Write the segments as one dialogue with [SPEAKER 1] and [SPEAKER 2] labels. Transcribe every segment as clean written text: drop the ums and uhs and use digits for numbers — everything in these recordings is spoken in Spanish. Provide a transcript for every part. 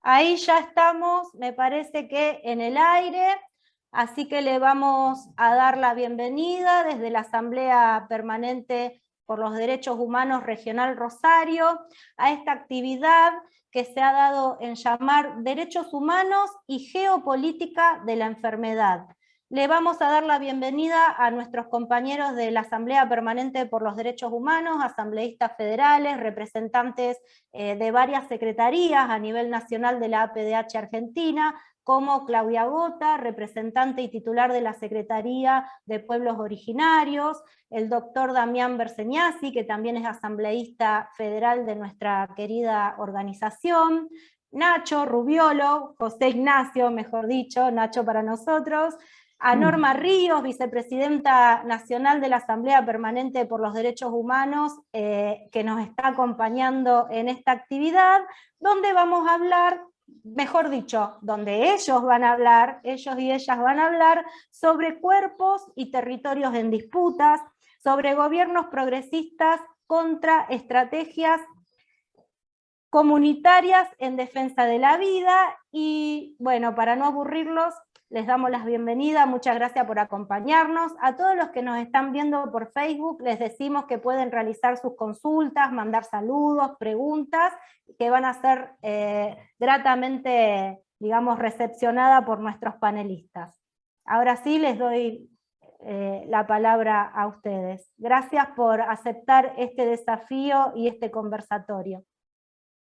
[SPEAKER 1] Ahí ya estamos, me parece que en el aire, así que le vamos a dar la bienvenida desde la Asamblea Permanente por los Derechos Humanos Regional Rosario a esta actividad que se ha dado en llamar Derechos Humanos y Geopolítica de la Enfermedad. Le vamos a dar la bienvenida a nuestros compañeros de la Asamblea Permanente por los Derechos Humanos, asambleístas federales, representantes de varias secretarías a nivel nacional de la APDH Argentina, como Claudia Gota, representante y titular de la Secretaría de Pueblos Originarios, el doctor Damián Berseñasi, que también es asambleísta federal de nuestra querida organización, Nacho Rubiolo, José Ignacio, mejor dicho, Nacho para nosotros, a Norma Ríos, vicepresidenta nacional de la Asamblea Permanente por los Derechos Humanos, que nos está acompañando en esta actividad, donde vamos a hablar, mejor dicho, donde ellos van a hablar, ellos y ellas van a hablar sobre cuerpos y territorios en disputas, sobre gobiernos progresistas contra estrategias comunitarias en defensa de la vida, y bueno, para no aburrirlos, les damos la bienvenida, muchas gracias por acompañarnos. A todos los que nos están viendo por Facebook, les decimos que pueden realizar sus consultas, mandar saludos, preguntas, que van a ser gratamente, digamos, recepcionadas por nuestros panelistas. Ahora sí, les doy la palabra a ustedes. Gracias por aceptar este desafío y este conversatorio.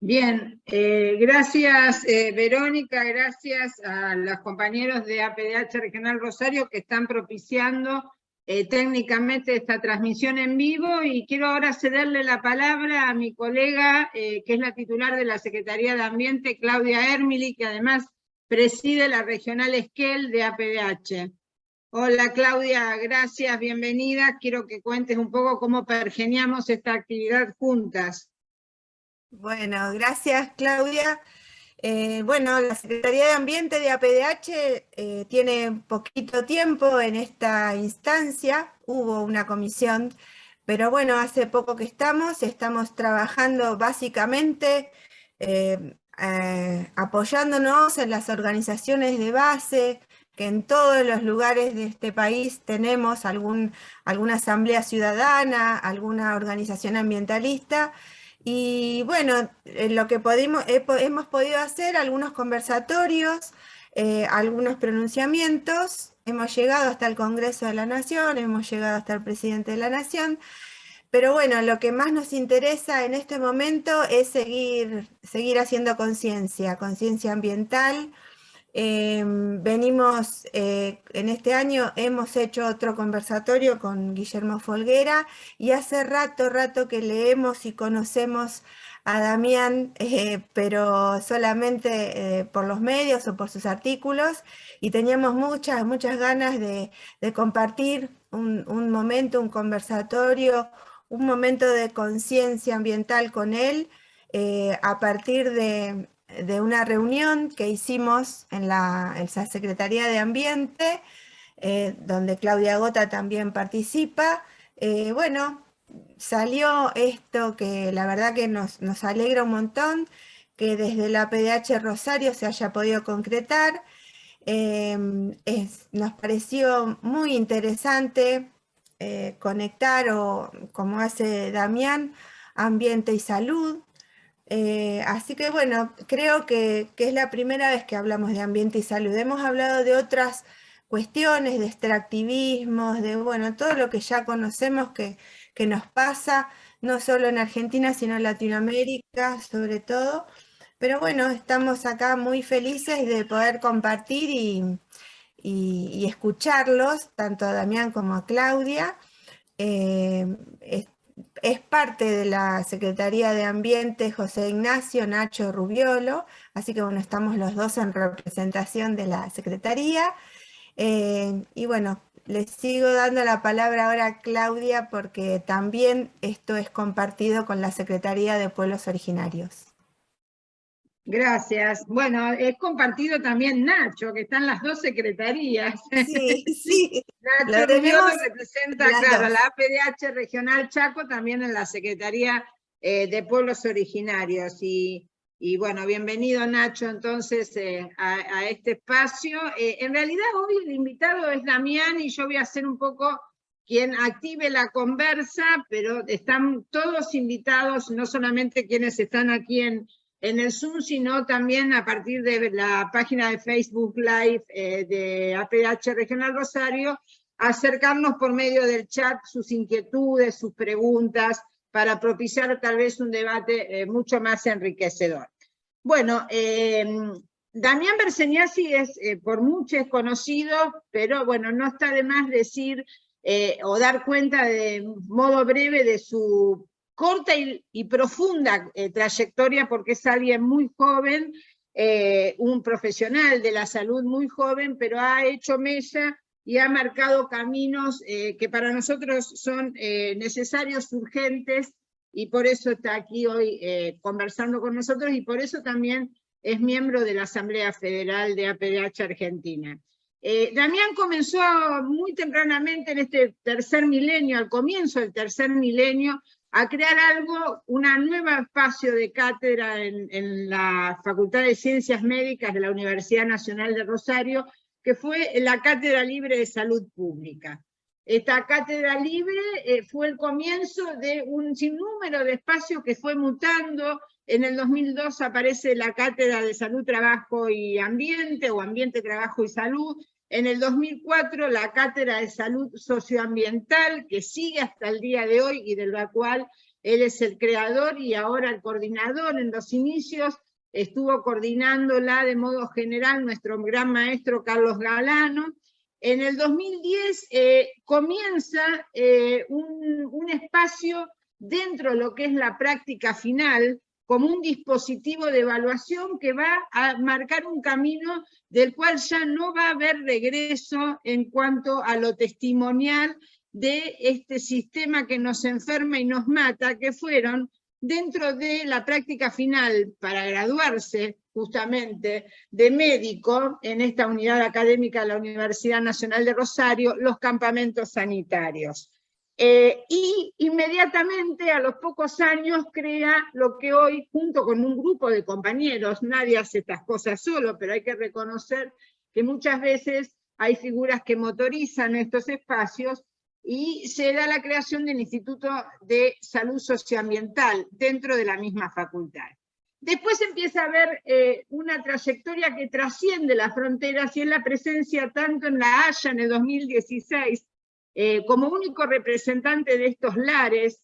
[SPEAKER 2] Bien, gracias Verónica, gracias a los compañeros de APDH Regional Rosario que están propiciando técnicamente esta transmisión en vivo, y quiero ahora cederle la palabra a mi colega que es la titular de la Secretaría de Ambiente, Claudia Ermili, que además preside la Regional Esquel de APDH. Hola Claudia, gracias, bienvenida. Quiero que cuentes un poco cómo pergeniamos esta actividad juntas.
[SPEAKER 3] Bueno, gracias Claudia. Bueno, la Secretaría de Ambiente de APDH tiene poquito tiempo en esta instancia, hubo una comisión, pero bueno, hace poco que estamos trabajando básicamente apoyándonos en las organizaciones de base, que en todos los lugares de este país tenemos alguna asamblea ciudadana, alguna organización ambientalista. Y bueno, lo que hemos podido hacer, algunos conversatorios, algunos pronunciamientos, hemos llegado hasta el Congreso de la Nación, hemos llegado hasta el Presidente de la Nación, pero bueno, lo que más nos interesa en este momento es seguir haciendo conciencia ambiental. Venimos, en este año hemos hecho otro conversatorio con Guillermo Folguera, y hace rato que leemos y conocemos a Damián, pero solamente por los medios o por sus artículos, y teníamos muchas ganas de compartir un momento, un conversatorio, un momento de conciencia ambiental con él, a partir de una reunión que hicimos en la Secretaría de Ambiente, donde Claudia Gota también participa. Bueno, salió esto que la verdad que nos alegra un montón, que desde la APDH Rosario se haya podido concretar. Nos pareció muy interesante conectar, o como hace Damián, ambiente y salud. Así que bueno, creo que es la primera vez que hablamos de ambiente y salud. Hemos hablado de otras cuestiones, de extractivismos, de bueno, todo lo que ya conocemos que nos pasa, no solo en Argentina, sino en Latinoamérica, sobre todo. Pero bueno, estamos acá muy felices de poder compartir y escucharlos, tanto a Damián como a Claudia. Es parte de la Secretaría de Ambiente José Ignacio, Nacho Rubiolo, así que bueno, estamos los dos en representación de la Secretaría. Y bueno, les sigo dando la palabra ahora a Claudia, porque también esto es compartido con la Secretaría de Pueblos Originarios.
[SPEAKER 2] Gracias. Bueno, es compartido también Nacho, que están las dos secretarías.
[SPEAKER 3] Sí, sí.
[SPEAKER 2] Nacho Rubiolo representa, claro, la APDH Regional Chaco, también en la Secretaría de Pueblos Originarios. Y Y bueno, bienvenido Nacho entonces a este espacio. En realidad hoy el invitado es Damián y yo voy a ser un poco quien active la conversa, pero están todos invitados, no solamente quienes están aquí en el Zoom, sino también a partir de la página de Facebook Live de APH Regional Rosario, a acercarnos por medio del chat sus inquietudes, sus preguntas, para propiciar tal vez un debate mucho más enriquecedor. Bueno, Damián Berceniasi es por muchos conocido, pero bueno, no está de más decir o dar cuenta de modo breve de su corta y profunda trayectoria, porque es alguien muy joven, un profesional de la salud muy joven, pero ha hecho mella y ha marcado caminos que para nosotros son necesarios, urgentes, y por eso está aquí hoy conversando con nosotros, y por eso también es miembro de la Asamblea Federal de APDH Argentina. Damián comenzó muy tempranamente en este tercer milenio, al comienzo del tercer milenio, a crear algo, un nuevo espacio de cátedra en la Facultad de Ciencias Médicas de la Universidad Nacional de Rosario, que fue la Cátedra Libre de Salud Pública. Esta cátedra libre fue el comienzo de un sinnúmero de espacios que fue mutando. En el 2002 aparece la Cátedra de Salud, Trabajo y Ambiente, o Ambiente, Trabajo y Salud. En el 2004 la Cátedra de Salud Socioambiental, que sigue hasta el día de hoy y de la cual él es el creador y ahora el coordinador. En los inicios estuvo coordinándola de modo general nuestro gran maestro Carlos Galano. En el 2010 comienza un espacio dentro de lo que es la práctica final, como un dispositivo de evaluación que va a marcar un camino del cual ya no va a haber regreso en cuanto a lo testimonial de este sistema que nos enferma y nos mata, que fueron dentro de la práctica final para graduarse justamente de médico en esta unidad académica de la Universidad Nacional de Rosario, los campamentos sanitarios. Y inmediatamente, a los pocos años, crea lo que hoy, junto con un grupo de compañeros, nadie hace estas cosas solo, pero hay que reconocer que muchas veces hay figuras que motorizan estos espacios, y se da la creación del Instituto de Salud Socioambiental dentro de la misma facultad. Después empieza a haber una trayectoria que trasciende las fronteras, y es la presencia tanto en La Haya en el 2016, como único representante de estos lares,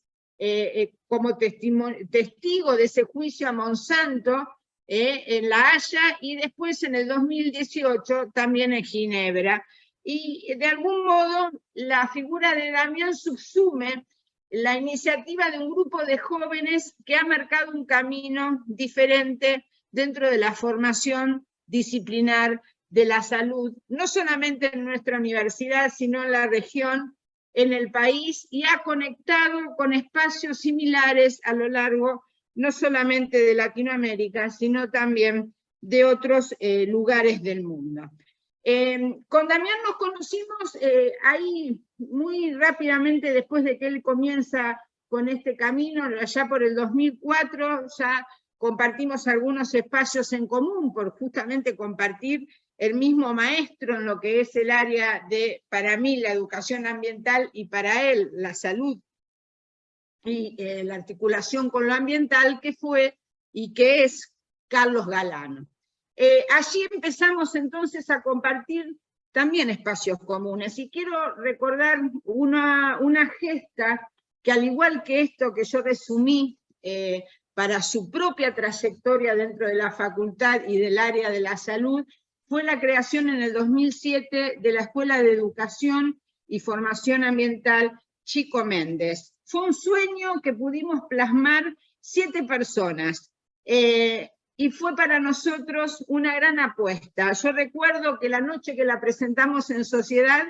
[SPEAKER 2] como testigo de ese juicio a Monsanto en La Haya, y después en el 2018 también en Ginebra. Y de algún modo la figura de Damián subsume la iniciativa de un grupo de jóvenes que ha marcado un camino diferente dentro de la formación disciplinar de la salud, no solamente en nuestra universidad, sino en la región, en el país, y ha conectado con espacios similares a lo largo no solamente de Latinoamérica, sino también de otros lugares del mundo. Con Damián nos conocimos ahí muy rápidamente después de que él comienza con este camino, allá por el 2004, ya compartimos algunos espacios en común por justamente compartir el mismo maestro en lo que es el área de, para mí, la educación ambiental, y para él la salud y la articulación con lo ambiental, que fue y que es Carlos Galano. Allí empezamos entonces a compartir también espacios comunes, y quiero recordar una gesta que, al igual que esto que yo resumí para su propia trayectoria dentro de la facultad y del área de la salud, fue la creación en el 2007 de la Escuela de Educación y Formación Ambiental Chico Méndez. Fue un sueño que pudimos plasmar 7 personas, y fue para nosotros una gran apuesta. Yo recuerdo que la noche que la presentamos en sociedad,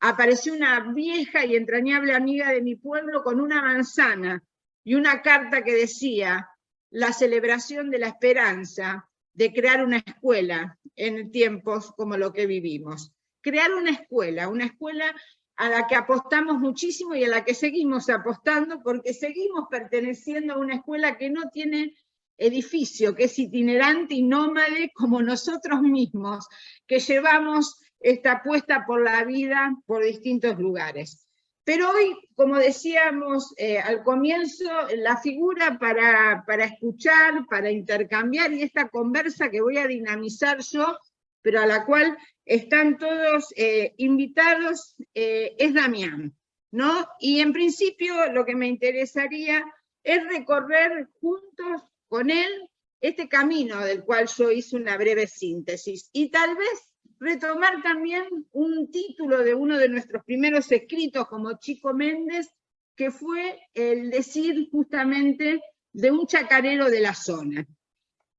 [SPEAKER 2] apareció una vieja y entrañable amiga de mi pueblo con una manzana y una carta que decía: la celebración de la esperanza de crear una escuela en tiempos como lo que vivimos. Crear una escuela a la que apostamos muchísimo y a la que seguimos apostando, porque seguimos perteneciendo a una escuela que no tiene edificio que es itinerante y nómade como nosotros mismos, que llevamos esta apuesta por la vida por distintos lugares. Pero hoy, como decíamos al comienzo, la figura para escuchar, para intercambiar, y esta conversa que voy a dinamizar yo, pero a la cual están todos invitados, es Damián, ¿no? Y en principio lo que me interesaría es recorrer juntos con él este camino del cual yo hice una breve síntesis, y tal vez retomar también un título de uno de nuestros primeros escritos como Chico Méndez, que fue el decir justamente de un chacarero de la zona: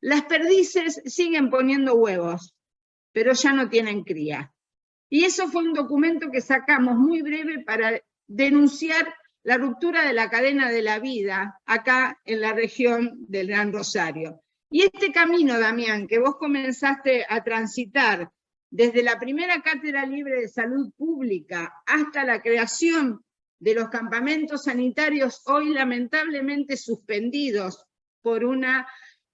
[SPEAKER 2] las perdices siguen poniendo huevos, pero ya no tienen cría. Y eso fue un documento que sacamos muy breve para denunciar la ruptura de la cadena de la vida acá en la región del Gran Rosario. Y este camino, Damián, que vos comenzaste a transitar desde la primera cátedra libre de salud pública hasta la creación de los campamentos sanitarios, hoy lamentablemente suspendidos por una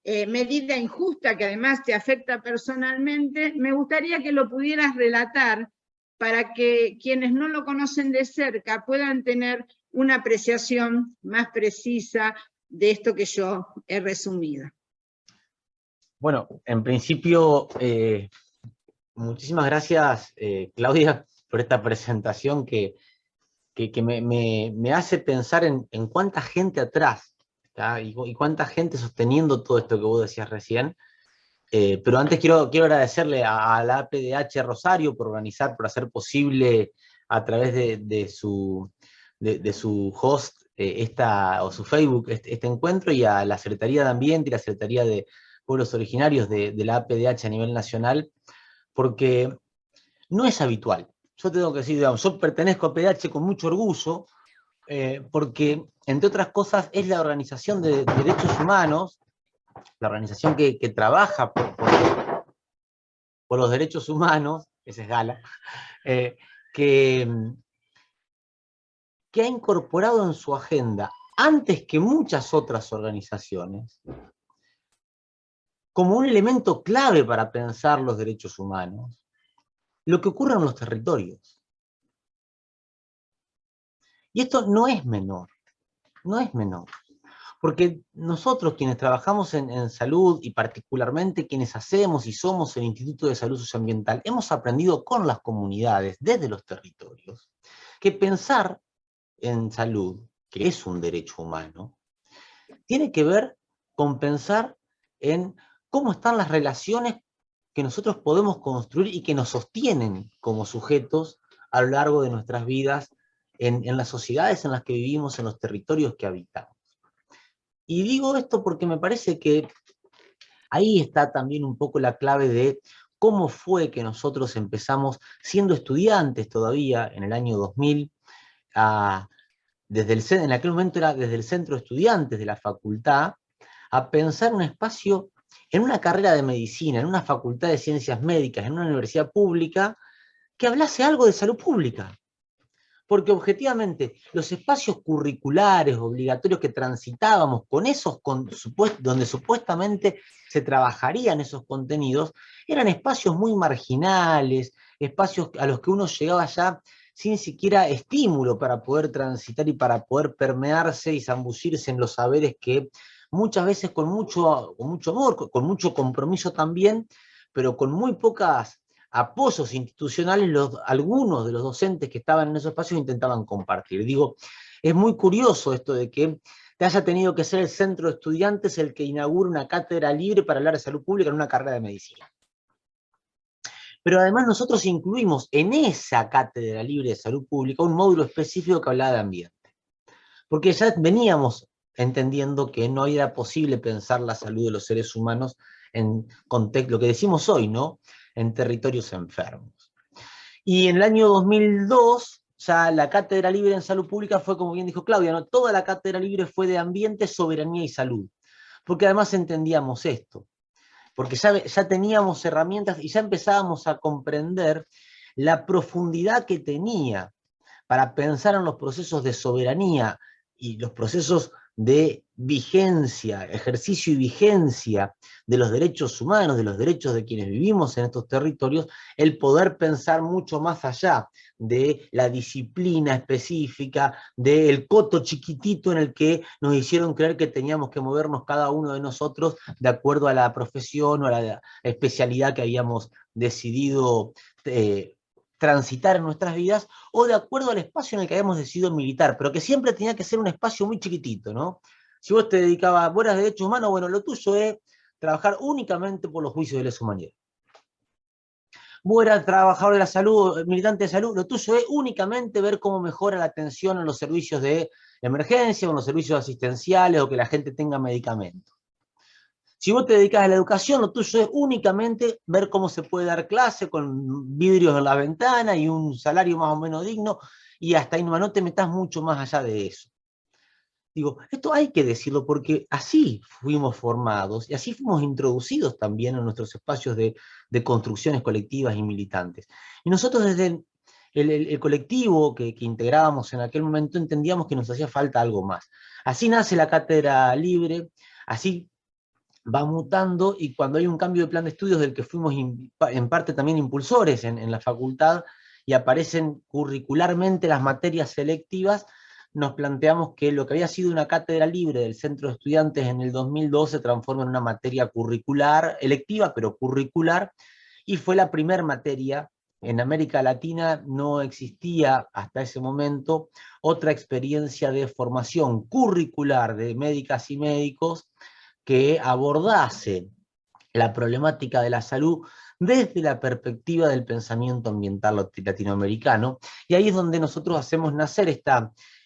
[SPEAKER 2] medida injusta que además te afecta personalmente, me gustaría que lo pudieras relatar para que quienes no lo conocen de cerca puedan tener una apreciación más precisa de esto que yo he resumido.
[SPEAKER 4] Bueno, en principio, muchísimas gracias, Claudia, por esta presentación que me hace pensar en cuánta gente atrás, y cuánta gente sosteniendo todo esto que vos decías recién. Pero antes quiero agradecerle a la APDH Rosario por organizar, por hacer posible a través de su host o su Facebook este encuentro, y a la Secretaría de Ambiente y la Secretaría de Pueblos Originarios de la APDH a nivel nacional, porque no es habitual. Yo tengo que decir, digamos, yo pertenezco a APDH con mucho orgullo, porque, entre otras cosas, es la organización de derechos humanos, la organización que trabaja por los derechos humanos, ese es Gala, que ha incorporado en su agenda, antes que muchas otras organizaciones, como un elemento clave para pensar los derechos humanos, lo que ocurre en los territorios. Y esto no es menor, no es menor. Porque nosotros quienes trabajamos en salud, y particularmente quienes hacemos y somos el Instituto de Salud Socioambiental, hemos aprendido con las comunidades, desde los territorios, que pensar en salud, que es un derecho humano, tiene que ver con pensar en cómo están las relaciones que nosotros podemos construir y que nos sostienen como sujetos a lo largo de nuestras vidas en las sociedades en las que vivimos, en los territorios que habitamos. Y digo esto porque me parece que ahí está también un poco la clave de cómo fue que nosotros empezamos, siendo estudiantes todavía, en el año 2000, en aquel momento era desde el centro de estudiantes de la facultad, a pensar un espacio en una carrera de medicina, en una facultad de ciencias médicas, en una universidad pública, que hablase algo de salud pública. Porque objetivamente los espacios curriculares obligatorios que transitábamos con esos, donde supuestamente se trabajarían esos contenidos, eran espacios muy marginales, espacios a los que uno llegaba ya sin siquiera estímulo para poder transitar y para poder permearse y zambullirse en los saberes que muchas veces con mucho amor, con mucho compromiso también, pero con muy pocas apoyos institucionales, algunos de los docentes que estaban en esos espacios intentaban compartir. Digo, es muy curioso esto de que te haya tenido que ser el centro de estudiantes el que inaugure una cátedra libre para hablar de salud pública en una carrera de medicina. Pero además nosotros incluimos en esa cátedra libre de salud pública un módulo específico que hablaba de ambiente. Porque ya veníamos entendiendo que no era posible pensar la salud de los seres humanos en contexto, lo que decimos hoy, ¿no?, en territorios enfermos. Y en el año 2002, ya la cátedra libre en salud pública fue, como bien dijo Claudia, ¿no?, toda la cátedra libre fue de ambiente, soberanía y salud. Porque además entendíamos esto, porque ya teníamos herramientas y ya empezábamos a comprender la profundidad que tenía para pensar en los procesos de soberanía y los procesos de vigencia, ejercicio y vigencia de los derechos humanos, de los derechos de quienes vivimos en estos territorios, el poder pensar mucho más allá de la disciplina específica, del coto chiquitito en el que nos hicieron creer que teníamos que movernos cada uno de nosotros de acuerdo a la profesión o a la especialidad que habíamos decidido transitar en nuestras vidas, o de acuerdo al espacio en el que habíamos decidido militar, pero que siempre tenía que ser un espacio muy chiquitito, ¿no? Si vos te dedicabas, vos eras derechos humanos, bueno, lo tuyo es trabajar únicamente por los juicios de lesa humanidad. Vos eras trabajador de la salud, militante de salud, lo tuyo es únicamente ver cómo mejora la atención en los servicios de emergencia, o en los servicios asistenciales, o que la gente tenga medicamentos. Si vos te dedicas a la educación, lo tuyo es únicamente ver cómo se puede dar clase con vidrios en la ventana y un salario más o menos digno, y hasta ahí no te metas mucho más allá de eso. Digo, esto hay que decirlo porque así fuimos formados y así fuimos introducidos también en nuestros espacios de construcciones colectivas y militantes. Y nosotros desde el colectivo que integrábamos en aquel momento entendíamos que nos hacía falta algo más. Así nace la Cátedra Libre, así va mutando, y cuando hay un cambio de plan de estudios del que fuimos en parte también impulsores en la facultad, y aparecen curricularmente las materias selectivas, nos planteamos que lo que había sido una cátedra libre del Centro de Estudiantes en el 2012 se transforma en una materia curricular, electiva, pero curricular, y fue la primera materia. En América Latina no existía hasta ese momento otra experiencia de formación curricular de médicas y médicos que abordase la problemática de la salud desde la perspectiva del pensamiento ambiental latinoamericano, y ahí es donde nosotros hacemos nacer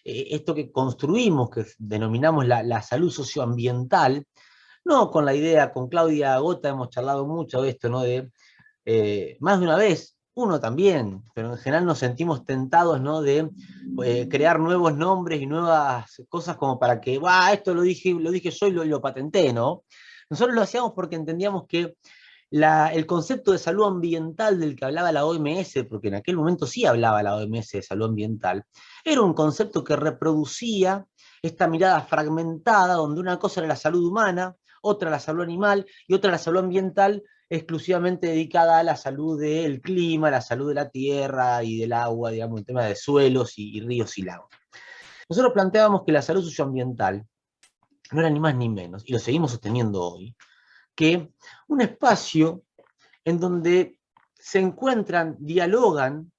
[SPEAKER 4] esto que construimos, que denominamos la salud socioambiental, no con la idea, con Claudia Gota hemos charlado mucho de esto, ¿no? Más de una vez, uno también, pero en general nos sentimos tentados, ¿no? De crear nuevos nombres y nuevas cosas como para que, esto lo dije yo y lo patenté, ¿no? Nosotros lo hacíamos porque entendíamos que el concepto de salud ambiental del que hablaba la OMS, porque en aquel momento sí hablaba la OMS de salud ambiental, era un concepto que reproducía esta mirada fragmentada, donde una cosa era la salud humana, otra la salud animal, y otra la salud ambiental, exclusivamente dedicada a la salud del clima, la salud de la tierra y del agua, digamos, el tema de suelos y ríos y lagos. Nosotros planteábamos que la salud socioambiental no era ni más ni menos, y lo seguimos sosteniendo hoy, que un espacio en donde se encuentran, dialogan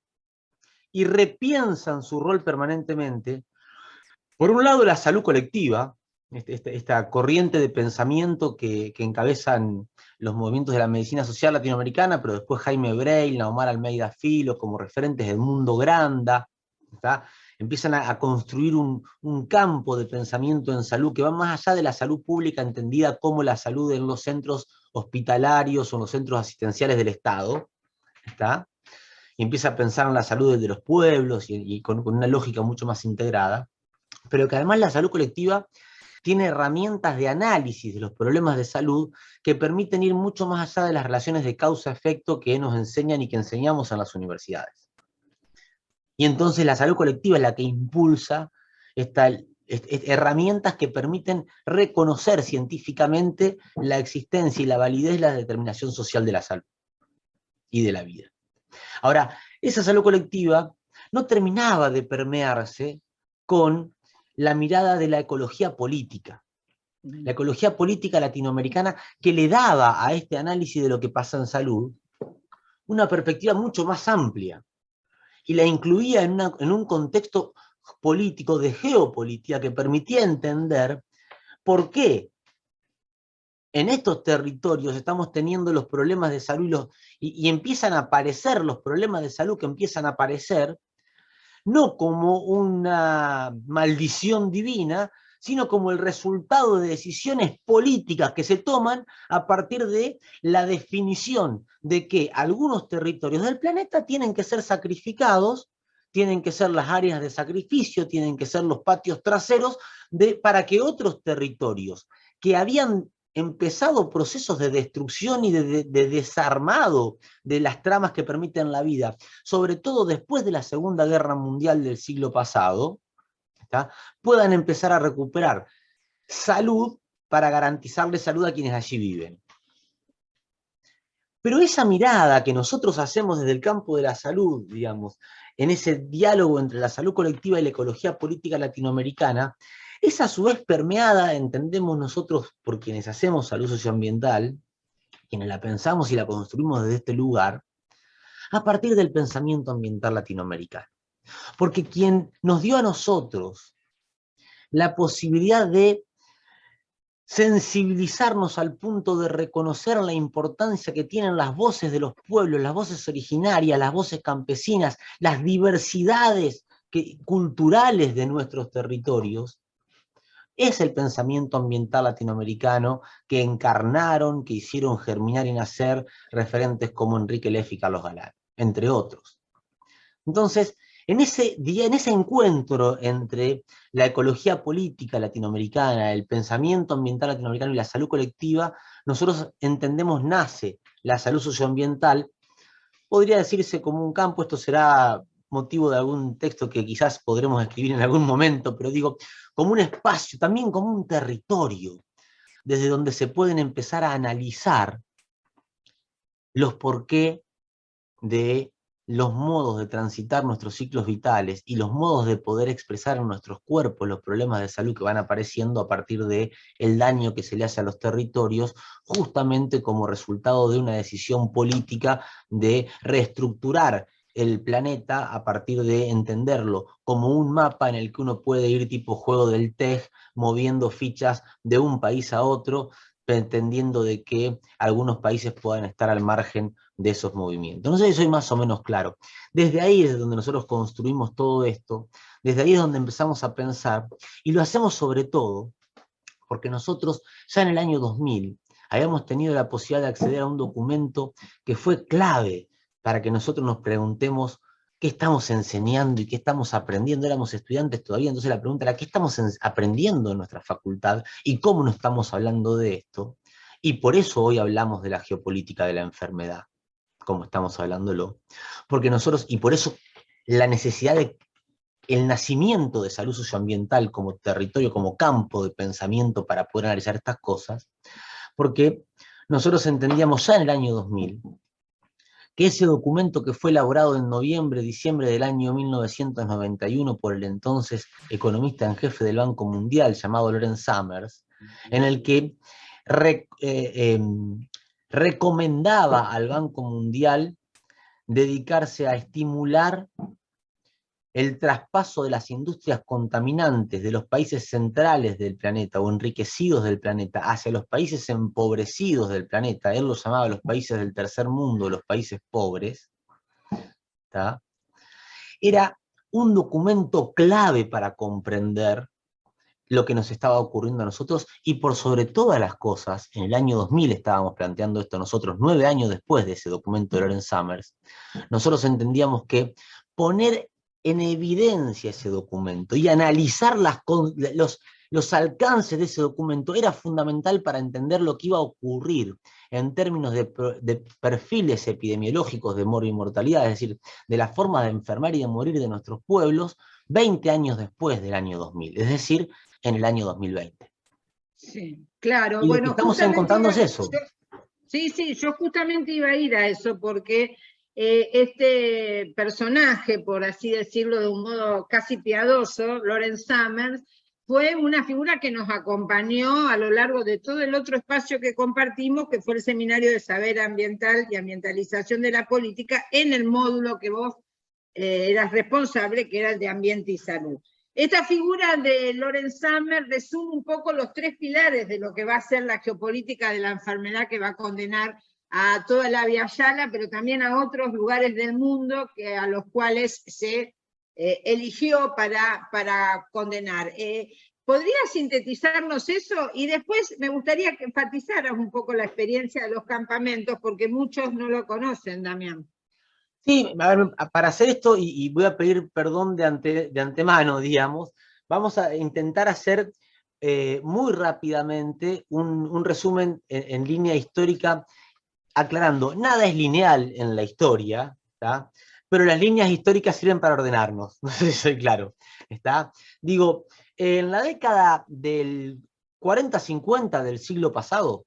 [SPEAKER 4] y repiensan su rol permanentemente, por un lado la salud colectiva, esta corriente de pensamiento que encabezan los movimientos de la medicina social latinoamericana, pero después Jaime Breil, Naomar Almeida Filo, como referentes del mundo granda, ¿está? Empiezan a construir un campo de pensamiento en salud que va más allá de la salud pública entendida como la salud en los centros hospitalarios o en los centros asistenciales del Estado, ¿está? Y empieza a pensar en la salud de los pueblos y con una lógica mucho más integrada, pero que además la salud colectiva tiene herramientas de análisis de los problemas de salud que permiten ir mucho más allá de las relaciones de causa-efecto que nos enseñan y que enseñamos en las universidades. Y entonces la salud colectiva es la que impulsa herramientas que permiten reconocer científicamente la existencia y la validez de la determinación social de la salud y de la vida. Ahora, esa salud colectiva no terminaba de permearse con la mirada de la ecología política. La ecología política latinoamericana que le daba a este análisis de lo que pasa en salud una perspectiva mucho más amplia, y la incluía en un contexto político de geopolítica que permitía entender por qué en estos territorios estamos teniendo los problemas de salud y empiezan a aparecer los problemas de salud que empiezan a aparecer, no como una maldición divina, sino como el resultado de decisiones políticas que se toman a partir de la definición de que algunos territorios del planeta tienen que ser sacrificados, tienen que ser las áreas de sacrificio, tienen que ser los patios traseros, para que otros territorios que habían empezado procesos de destrucción y de desarmado de las tramas que permiten la vida, sobre todo después de la Segunda Guerra Mundial del siglo pasado, ¿está?, puedan empezar a recuperar salud para garantizarle salud a quienes allí viven. Pero esa mirada que nosotros hacemos desde el campo de la salud, digamos, en ese diálogo entre la salud colectiva y la ecología política latinoamericana, es a su vez permeada, entendemos nosotros, por quienes hacemos salud socioambiental, quienes la pensamos y la construimos desde este lugar, a partir del pensamiento ambiental latinoamericano. Porque quien nos dio a nosotros la posibilidad de sensibilizarnos al punto de reconocer la importancia que tienen las voces de los pueblos, las voces originarias, las voces campesinas, las diversidades culturales de nuestros territorios, es el pensamiento ambiental latinoamericano que encarnaron, que hicieron germinar y nacer referentes como Enrique Leff y Carlos Galán, entre otros. Entonces, en ese encuentro entre la ecología política latinoamericana, el pensamiento ambiental latinoamericano y la salud colectiva, nosotros entendemos nace la salud socioambiental, podría decirse como un campo, esto será motivo de algún texto que quizás podremos escribir en algún momento, pero digo, como un espacio, también como un territorio, desde donde se pueden empezar a analizar los porqué de los modos de transitar nuestros ciclos vitales y los modos de poder expresar en nuestros cuerpos los problemas de salud que van apareciendo a partir del daño que se le hace a los territorios, justamente como resultado de una decisión política de reestructurar el planeta a partir de entenderlo como un mapa en el que uno puede ir tipo juego del TEG, moviendo fichas de un país a otro, entendiendo de que algunos países puedan estar al margen de esos movimientos. No sé si soy más o menos claro. Desde ahí es donde nosotros construimos todo esto, desde ahí es donde empezamos a pensar, y lo hacemos sobre todo porque nosotros ya en el año 2000 habíamos tenido la posibilidad de acceder a un documento que fue clave para que nosotros nos preguntemos qué estamos enseñando y qué estamos aprendiendo. Éramos estudiantes todavía, entonces la pregunta era qué estamos aprendiendo en nuestra facultad y cómo no estamos hablando de esto. Y por eso hoy hablamos de la geopolítica de la enfermedad, como estamos hablándolo. Porque nosotros, y por eso la necesidad de el nacimiento de salud socioambiental como territorio, como campo de pensamiento para poder analizar estas cosas, porque nosotros entendíamos ya en el año 2000 que ese documento que fue elaborado en noviembre, diciembre del año 1991 por el entonces economista en jefe del Banco Mundial llamado Lawrence Summers, en el que recomendaba al Banco Mundial dedicarse a estimular el traspaso de las industrias contaminantes de los países centrales del planeta o enriquecidos del planeta hacia los países empobrecidos del planeta, él los llamaba los países del tercer mundo, los países pobres, ¿tá? Era un documento clave para comprender lo que nos estaba ocurriendo a nosotros y por sobre todas las cosas, en el año 2000 estábamos planteando esto nosotros, 9 años después de ese documento de Lawrence Summers, nosotros entendíamos que poner en evidencia ese documento y analizar los alcances de ese documento era fundamental para entender lo que iba a ocurrir en términos de perfiles epidemiológicos de mortalidad, es decir, de la forma de enfermar y de morir de nuestros pueblos 20 años después del año 2000, es decir, en el año 2020.
[SPEAKER 2] Sí, claro.
[SPEAKER 4] Y lo
[SPEAKER 2] bueno,
[SPEAKER 4] que estamos encontrando es eso.
[SPEAKER 2] Sí, yo justamente iba a ir a eso porque este personaje, por así decirlo de un modo casi piadoso, Lawrence Summers, fue una figura que nos acompañó a lo largo de todo el otro espacio que compartimos, que fue el Seminario de Saber Ambiental y Ambientalización de la Política, en el módulo que vos eras responsable, que era el de Ambiente y Salud. Esta figura de Lawrence Summers resume un poco los 3 pilares de lo que va a ser la geopolítica de la enfermedad, que va a condenar a toda la Via Yala, pero también a otros lugares del mundo a los cuales se eligió para condenar. ¿Podrías sintetizarnos eso? Y después me gustaría que enfatizaras un poco la experiencia de los campamentos, porque muchos no lo conocen, Damián.
[SPEAKER 4] Sí, a ver, para hacer esto, y voy a pedir perdón de antemano, digamos, vamos a intentar hacer muy rápidamente un resumen en línea histórica, aclarando, nada es lineal en la historia, ¿tá? Pero las líneas históricas sirven para ordenarnos, no sé si soy claro, ¿está? Digo, en la década del 40-50 del siglo pasado,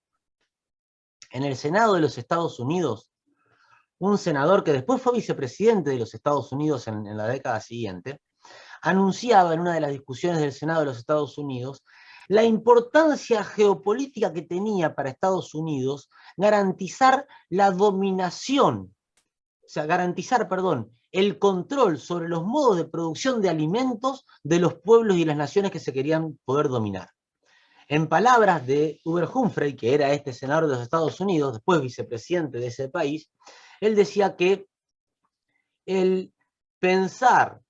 [SPEAKER 4] en el Senado de los Estados Unidos, un senador que después fue vicepresidente de los Estados Unidos en la década siguiente, anunciaba en una de las discusiones del Senado de los Estados Unidos la importancia geopolítica que tenía para Estados Unidos garantizar la dominación, o sea, garantizar, perdón, el control sobre los modos de producción de alimentos de los pueblos y las naciones que se querían poder dominar. En palabras de Hubert Humphrey, que era este senador de los Estados Unidos, después vicepresidente de ese país, él decía que el pensar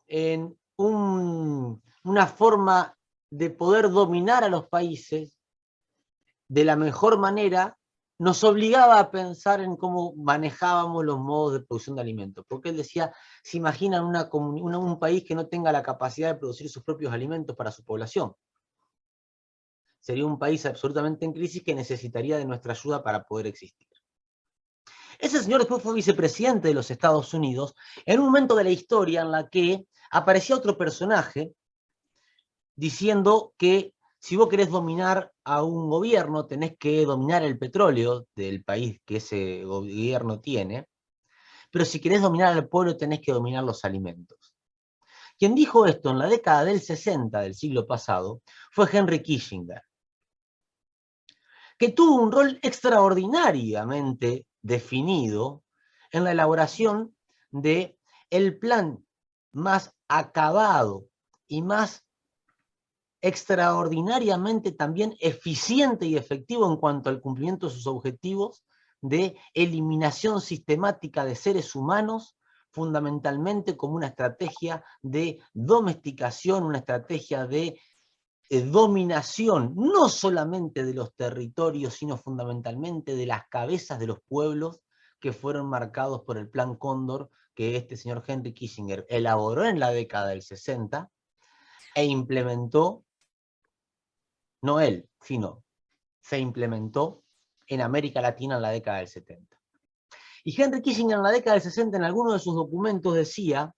[SPEAKER 4] en una forma de poder dominar a los países de la mejor manera nos obligaba a pensar en cómo manejábamos los modos de producción de alimentos. Porque él decía, se imaginan un país que no tenga la capacidad de producir sus propios alimentos para su población. Sería un país absolutamente en crisis que necesitaría de nuestra ayuda para poder existir. Ese señor después fue vicepresidente de los Estados Unidos en un momento de la historia en la que aparecía otro personaje diciendo que si vos querés dominar a un gobierno, tenés que dominar el petróleo del país que ese gobierno tiene, pero si querés dominar al pueblo, tenés que dominar los alimentos. Quien dijo esto en la década del 60 del siglo pasado fue Henry Kissinger, que tuvo un rol extraordinariamente definido en la elaboración del plan más acabado y más extraordinariamente también eficiente y efectivo en cuanto al cumplimiento de sus objetivos de eliminación sistemática de seres humanos, fundamentalmente como una estrategia de domesticación, una estrategia de dominación, no solamente de los territorios, sino fundamentalmente de las cabezas de los pueblos que fueron marcados por el Plan Cóndor, que este señor Henry Kissinger elaboró en la década del 60 e implementó, no él, sino se implementó en América Latina en la década del 70. Y Henry Kissinger en la década del 60 en algunos de sus documentos decía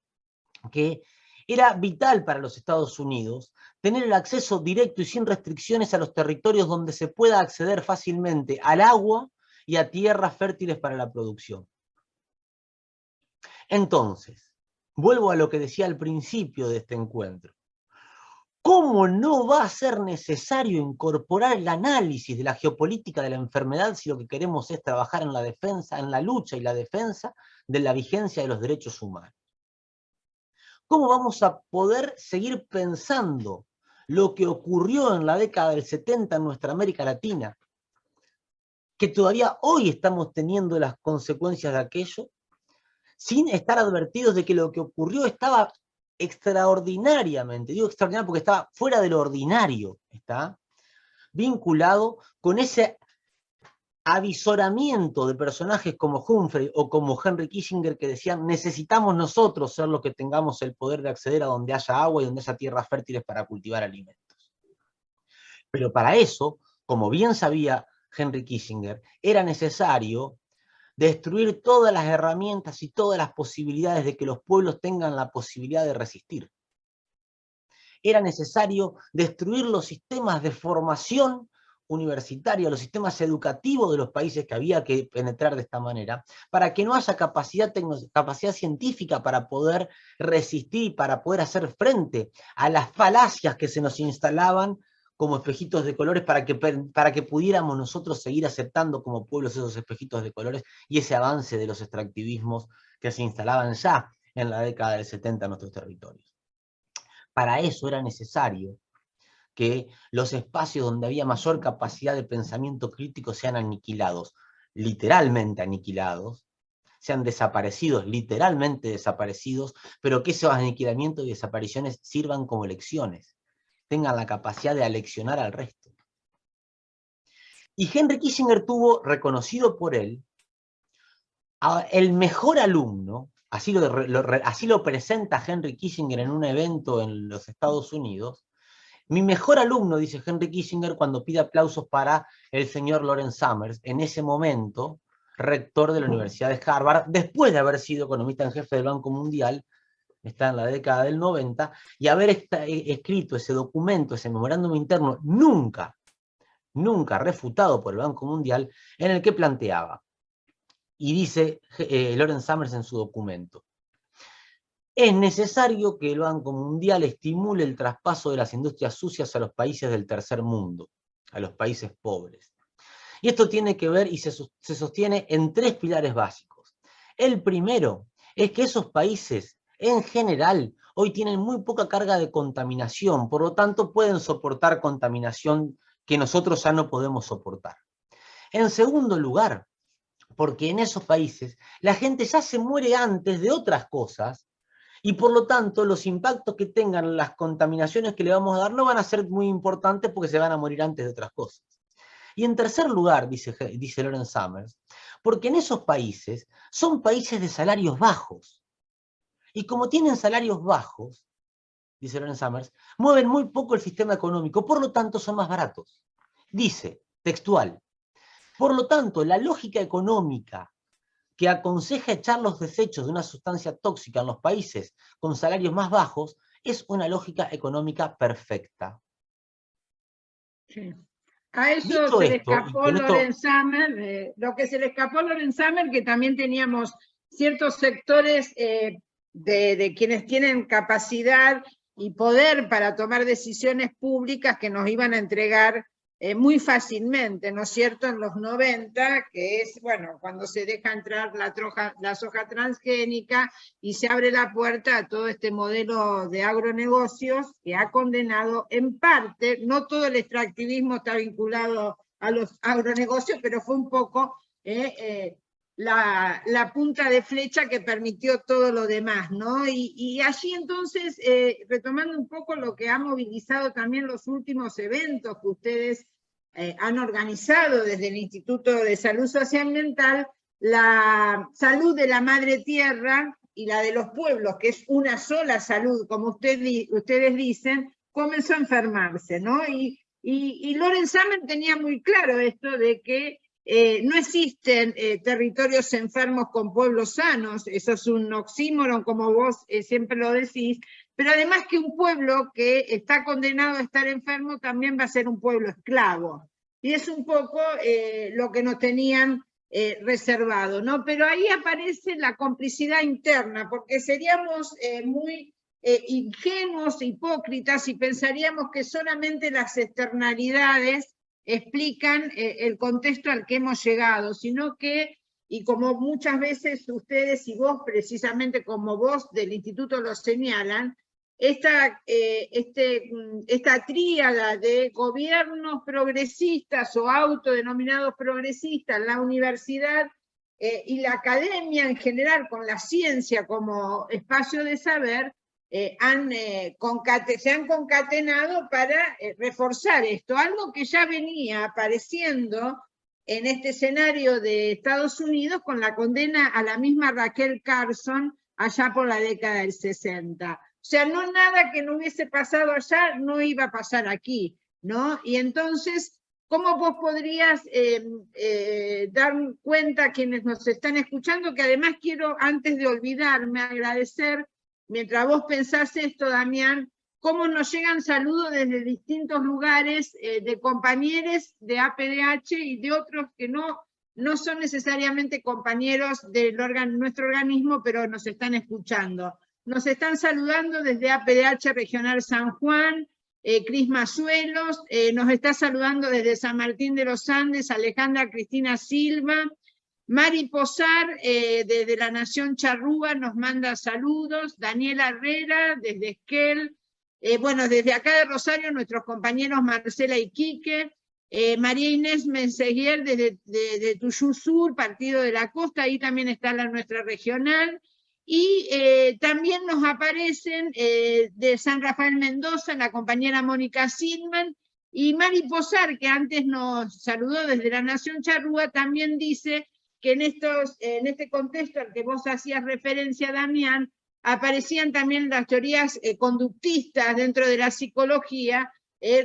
[SPEAKER 4] que era vital para los Estados Unidos tener el acceso directo y sin restricciones a los territorios donde se pueda acceder fácilmente al agua y a tierras fértiles para la producción. Entonces, vuelvo a lo que decía al principio de este encuentro. ¿Cómo no va a ser necesario incorporar el análisis de la geopolítica de la enfermedad si lo que queremos es trabajar en la defensa, en la lucha y la defensa de la vigencia de los derechos humanos? ¿Cómo vamos a poder seguir pensando lo que ocurrió en la década del 70 en nuestra América Latina, que todavía hoy estamos teniendo las consecuencias de aquello, sin estar advertidos de que lo que ocurrió estaba extraordinariamente, digo extraordinario porque estaba fuera de lo ordinario, está vinculado con ese avisoramiento de personajes como Humphrey o como Henry Kissinger que decían necesitamos nosotros ser los que tengamos el poder de acceder a donde haya agua y donde haya tierras fértiles para cultivar alimentos. Pero para eso, como bien sabía Henry Kissinger, era necesario destruir todas las herramientas y todas las posibilidades de que los pueblos tengan la posibilidad de resistir. Era necesario destruir los sistemas de formación universitaria, los sistemas educativos de los países que había que penetrar de esta manera, para que no haya capacidad científica para poder resistir, para poder hacer frente a las falacias que se nos instalaban como espejitos de colores para que pudiéramos nosotros seguir aceptando como pueblos esos espejitos de colores y ese avance de los extractivismos que se instalaban ya en la década del 70 en nuestros territorios. Para eso era necesario que los espacios donde había mayor capacidad de pensamiento crítico sean aniquilados, literalmente aniquilados, sean desaparecidos, literalmente desaparecidos, pero que esos aniquilamientos y desapariciones sirvan como lecciones, tengan la capacidad de aleccionar al resto. Y Henry Kissinger tuvo, reconocido por él, el mejor alumno, así lo presenta Henry Kissinger en un evento en los Estados Unidos. Mi mejor alumno, dice Henry Kissinger, cuando pide aplausos para el señor Lawrence Summers, en ese momento rector de la Universidad de Harvard, después de haber sido economista en jefe del Banco Mundial, está en la década del 90, y haber escrito ese documento, ese memorándum interno, nunca refutado por el Banco Mundial, en el que planteaba, y dice Lawrence Summers en su documento, es necesario que el Banco Mundial estimule el traspaso de las industrias sucias a los países del tercer mundo, a los países pobres. Y esto tiene que ver y se sostiene en 3 pilares básicos. El primero es que esos países, en general, hoy tienen muy poca carga de contaminación, por lo tanto pueden soportar contaminación que nosotros ya no podemos soportar. En segundo lugar, porque en esos países la gente ya se muere antes de otras cosas, y por lo tanto los impactos que tengan las contaminaciones que le vamos a dar no van a ser muy importantes porque se van a morir antes de otras cosas. Y en tercer lugar, dice Lawrence Summers, porque en esos países son países de salarios bajos. Y como tienen salarios bajos, dice Lawrence Summers, mueven muy poco el sistema económico, por lo tanto son más baratos. Dice, textual, por lo tanto, la lógica económica que aconseja echar los desechos de una sustancia tóxica en los países con salarios más bajos es una lógica económica perfecta.
[SPEAKER 2] Sí. A eso
[SPEAKER 4] Dicho
[SPEAKER 2] se le
[SPEAKER 4] esto,
[SPEAKER 2] escapó Lawrence Summers, lo que se le escapó a Lawrence Summers, que también teníamos ciertos sectores de quienes tienen capacidad y poder para tomar decisiones públicas que nos iban a entregar muy fácilmente, ¿no es cierto?, en los 90, que es, bueno, cuando se deja entrar la soja transgénica y se abre la puerta a todo este modelo de agronegocios que ha condenado en parte, no todo el extractivismo está vinculado a los agronegocios, pero fue un poco la punta de flecha que permitió todo lo demás, ¿no? Y allí entonces, retomando un poco lo que ha movilizado también los últimos eventos que ustedes han organizado desde el Instituto de Salud Socioambiental, la salud de la madre tierra y la de los pueblos, que es una sola salud, como ustedes dicen, comenzó a enfermarse, ¿no? Y Lawrence Summers tenía muy claro esto de que no existen territorios enfermos con pueblos sanos, eso es un oxímoron, como vos siempre lo decís, pero además que un pueblo que está condenado a estar enfermo también va a ser un pueblo esclavo. Y es un poco lo que nos tenían reservado, ¿no? Pero ahí aparece la complicidad interna, porque seríamos muy ingenuos, hipócritas, y pensaríamos que solamente las externalidades explican el contexto al que hemos llegado, sino que, y como muchas veces ustedes y vos, precisamente como vos del instituto lo señalan, esta tríada de gobiernos progresistas o autodenominados progresistas, la universidad y la academia en general, con la ciencia como espacio de saber, se han concatenado para reforzar esto, algo que ya venía apareciendo en este escenario de Estados Unidos con la condena a la misma Rachel Carson allá por la década del 60. O sea, no nada que no hubiese pasado allá no iba a pasar aquí, ¿no? Y entonces, ¿cómo vos podrías dar cuenta a quienes nos están escuchando? Que además quiero, antes de olvidarme, agradecer, mientras vos pensás esto, Damián, cómo nos llegan saludos desde distintos lugares de compañeros de APDH y de otros que no son necesariamente compañeros de nuestro organismo, pero nos están escuchando. Nos están saludando desde APDH Regional San Juan, Cris Mazuelos, nos está saludando desde San Martín de los Andes, Alejandra Cristina Silva, Mari Posar, desde la Nación Charrúa, nos manda saludos, Daniela Herrera, desde Esquel, bueno, desde acá de Rosario, nuestros compañeros Marcela y Quique, María Inés Menseguier, desde Tuyú Sur, Partido de la Costa, ahí también está nuestra regional, y también nos aparecen de San Rafael Mendoza, la compañera Mónica Silman, y Mari Posar, que antes nos saludó desde la Nación Charrúa, también dice que en este contexto al que vos hacías referencia, Damián, aparecían también las teorías conductistas dentro de la psicología,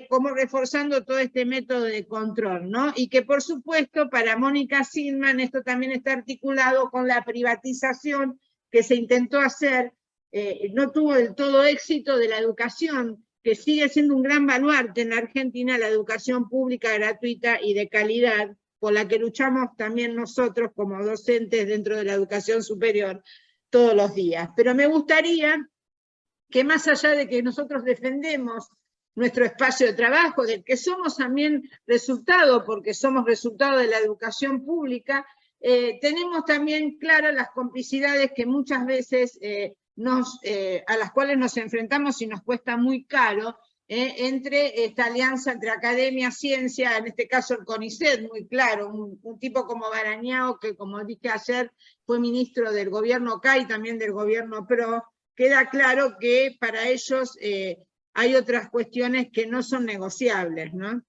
[SPEAKER 2] como reforzando todo este método de control, ¿no? Y que por supuesto para Mónica Silman esto también está articulado con la privatización que se intentó hacer no tuvo del todo éxito de la educación, que sigue siendo un gran baluarte en la Argentina, la educación pública gratuita y de calidad, por la que luchamos también nosotros como docentes dentro de la educación superior todos los días. Pero me gustaría que más allá de que nosotros defendemos nuestro espacio de trabajo, del que somos también resultado, porque somos resultado de la educación pública, tenemos también claras las complicidades que muchas veces a las cuales nos enfrentamos y nos cuesta muy caro, entre esta alianza entre academia, ciencia, en este caso el CONICET, muy claro, un tipo como Barañao, que como dije ayer, fue ministro del gobierno CA y también del gobierno PRO, queda claro que para ellos hay otras cuestiones que no son negociables, ¿no?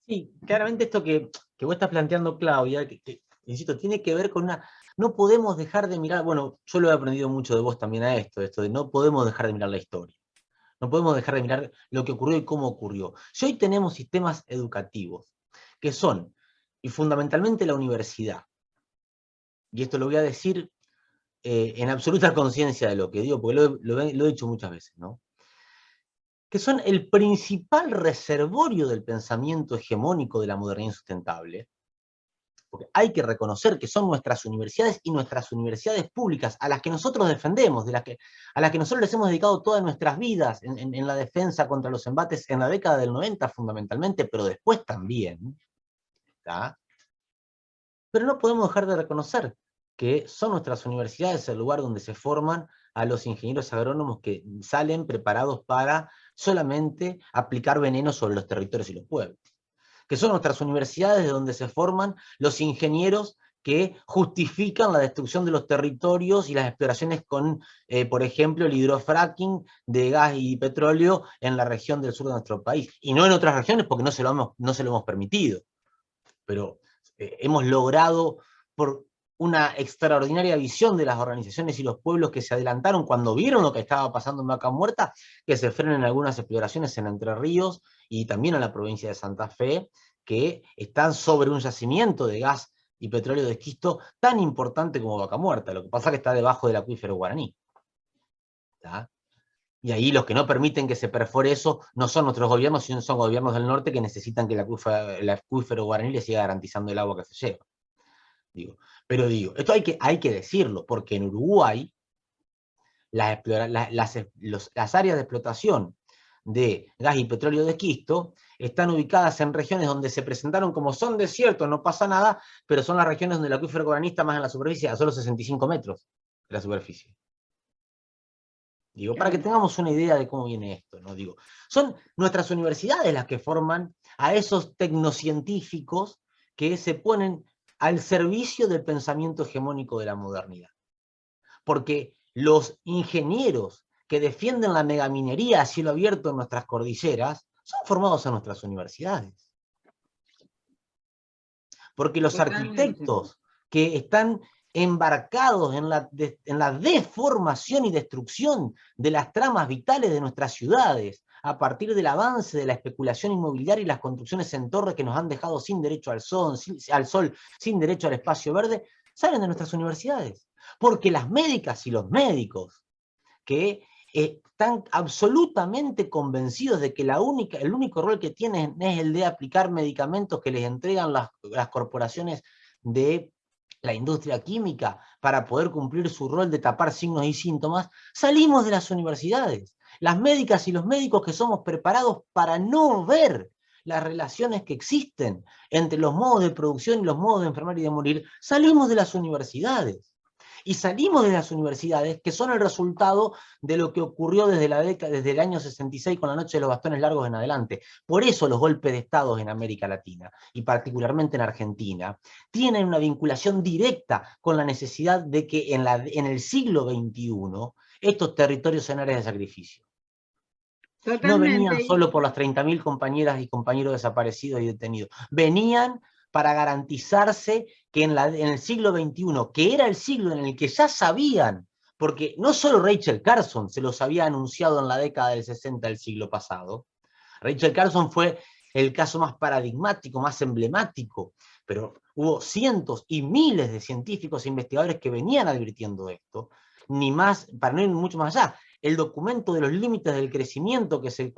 [SPEAKER 4] Sí, claramente esto que vos estás planteando, Claudia, que, insisto, tiene que ver con una... No podemos dejar de mirar, bueno, yo lo he aprendido mucho de vos también a esto de no podemos dejar de mirar la historia. No podemos dejar de mirar lo que ocurrió y cómo ocurrió. Si hoy tenemos sistemas educativos que son, y fundamentalmente la universidad, y esto lo voy a decir en absoluta conciencia de lo que digo, porque lo he dicho muchas veces, ¿no? Que son el principal reservorio del pensamiento hegemónico de la modernidad insustentable, porque hay que reconocer que son nuestras universidades y nuestras universidades públicas, a las que nosotros defendemos, a las que nosotros les hemos dedicado todas nuestras vidas en la defensa contra los embates en la década del 90 fundamentalmente, pero después también, ¿tá? Pero no podemos dejar de reconocer que son nuestras universidades el lugar donde se forman a los ingenieros agrónomos que salen preparados para solamente aplicar veneno sobre los territorios y los pueblos. Que son nuestras universidades de donde se forman los ingenieros que justifican la destrucción de los territorios y las exploraciones con, por ejemplo, el hidrofracking de gas y petróleo en la región del sur de nuestro país. Y no en otras regiones porque no se lo hemos permitido. Pero hemos logrado, por una extraordinaria visión de las organizaciones y los pueblos que se adelantaron cuando vieron lo que estaba pasando en Vaca Muerta, que se frenen algunas exploraciones en Entre Ríos y también en la provincia de Santa Fe, que están sobre un yacimiento de gas y petróleo de esquisto tan importante como Vaca Muerta. Lo que pasa es que está debajo del acuífero guaraní. ¿Tá? Y ahí los que no permiten que se perfore eso no son nuestros gobiernos, sino son gobiernos del norte que necesitan que el acuífero guaraní les siga garantizando el agua que se lleva. Pero esto hay que decirlo, porque en Uruguay las áreas de explotación de gas y petróleo de esquisto están ubicadas en regiones donde se presentaron como son desiertos, no pasa nada, pero son las regiones donde el acuífero guaraní está más en la superficie, a solo 65 metros de la superficie. Para que tengamos una idea de cómo viene esto, ¿no? Son nuestras universidades las que forman a esos tecnocientíficos que se ponen al servicio del pensamiento hegemónico de la modernidad. Porque los ingenieros que defienden la megaminería a cielo abierto en nuestras cordilleras son formados en nuestras universidades. Porque los arquitectos que están embarcados en la deformación y destrucción de las tramas vitales de nuestras ciudades, a partir del avance de la especulación inmobiliaria y las construcciones en torre que nos han dejado sin derecho al sol, sin derecho al espacio verde, salen de nuestras universidades. Porque las médicas y los médicos que están absolutamente convencidos de que el único rol que tienen es el de aplicar medicamentos que les entregan las corporaciones de la industria química para poder cumplir su rol de tapar signos y síntomas, salimos de las universidades. Las médicas y los médicos que somos preparados para no ver las relaciones que existen entre los modos de producción y los modos de enfermar y de morir, salimos de las universidades. Y salimos de las universidades que son el resultado de lo que ocurrió desde el año 66 con la noche de los bastones largos en adelante. Por eso los golpes de Estado en América Latina, y particularmente en Argentina, tienen una vinculación directa con la necesidad de que en el siglo XXI estos territorios sean áreas de sacrificio. Totalmente. No venían solo por las 30.000 compañeras y compañeros desaparecidos y detenidos, venían para garantizarse que en el siglo XXI, que era el siglo en el que ya sabían, porque no solo Rachel Carson se los había anunciado en la década del 60 del siglo pasado, Rachel Carson fue el caso más paradigmático, más emblemático, pero hubo cientos y miles de científicos e investigadores que venían advirtiendo esto, ni más, para no ir mucho más allá, el documento de los límites del crecimiento que se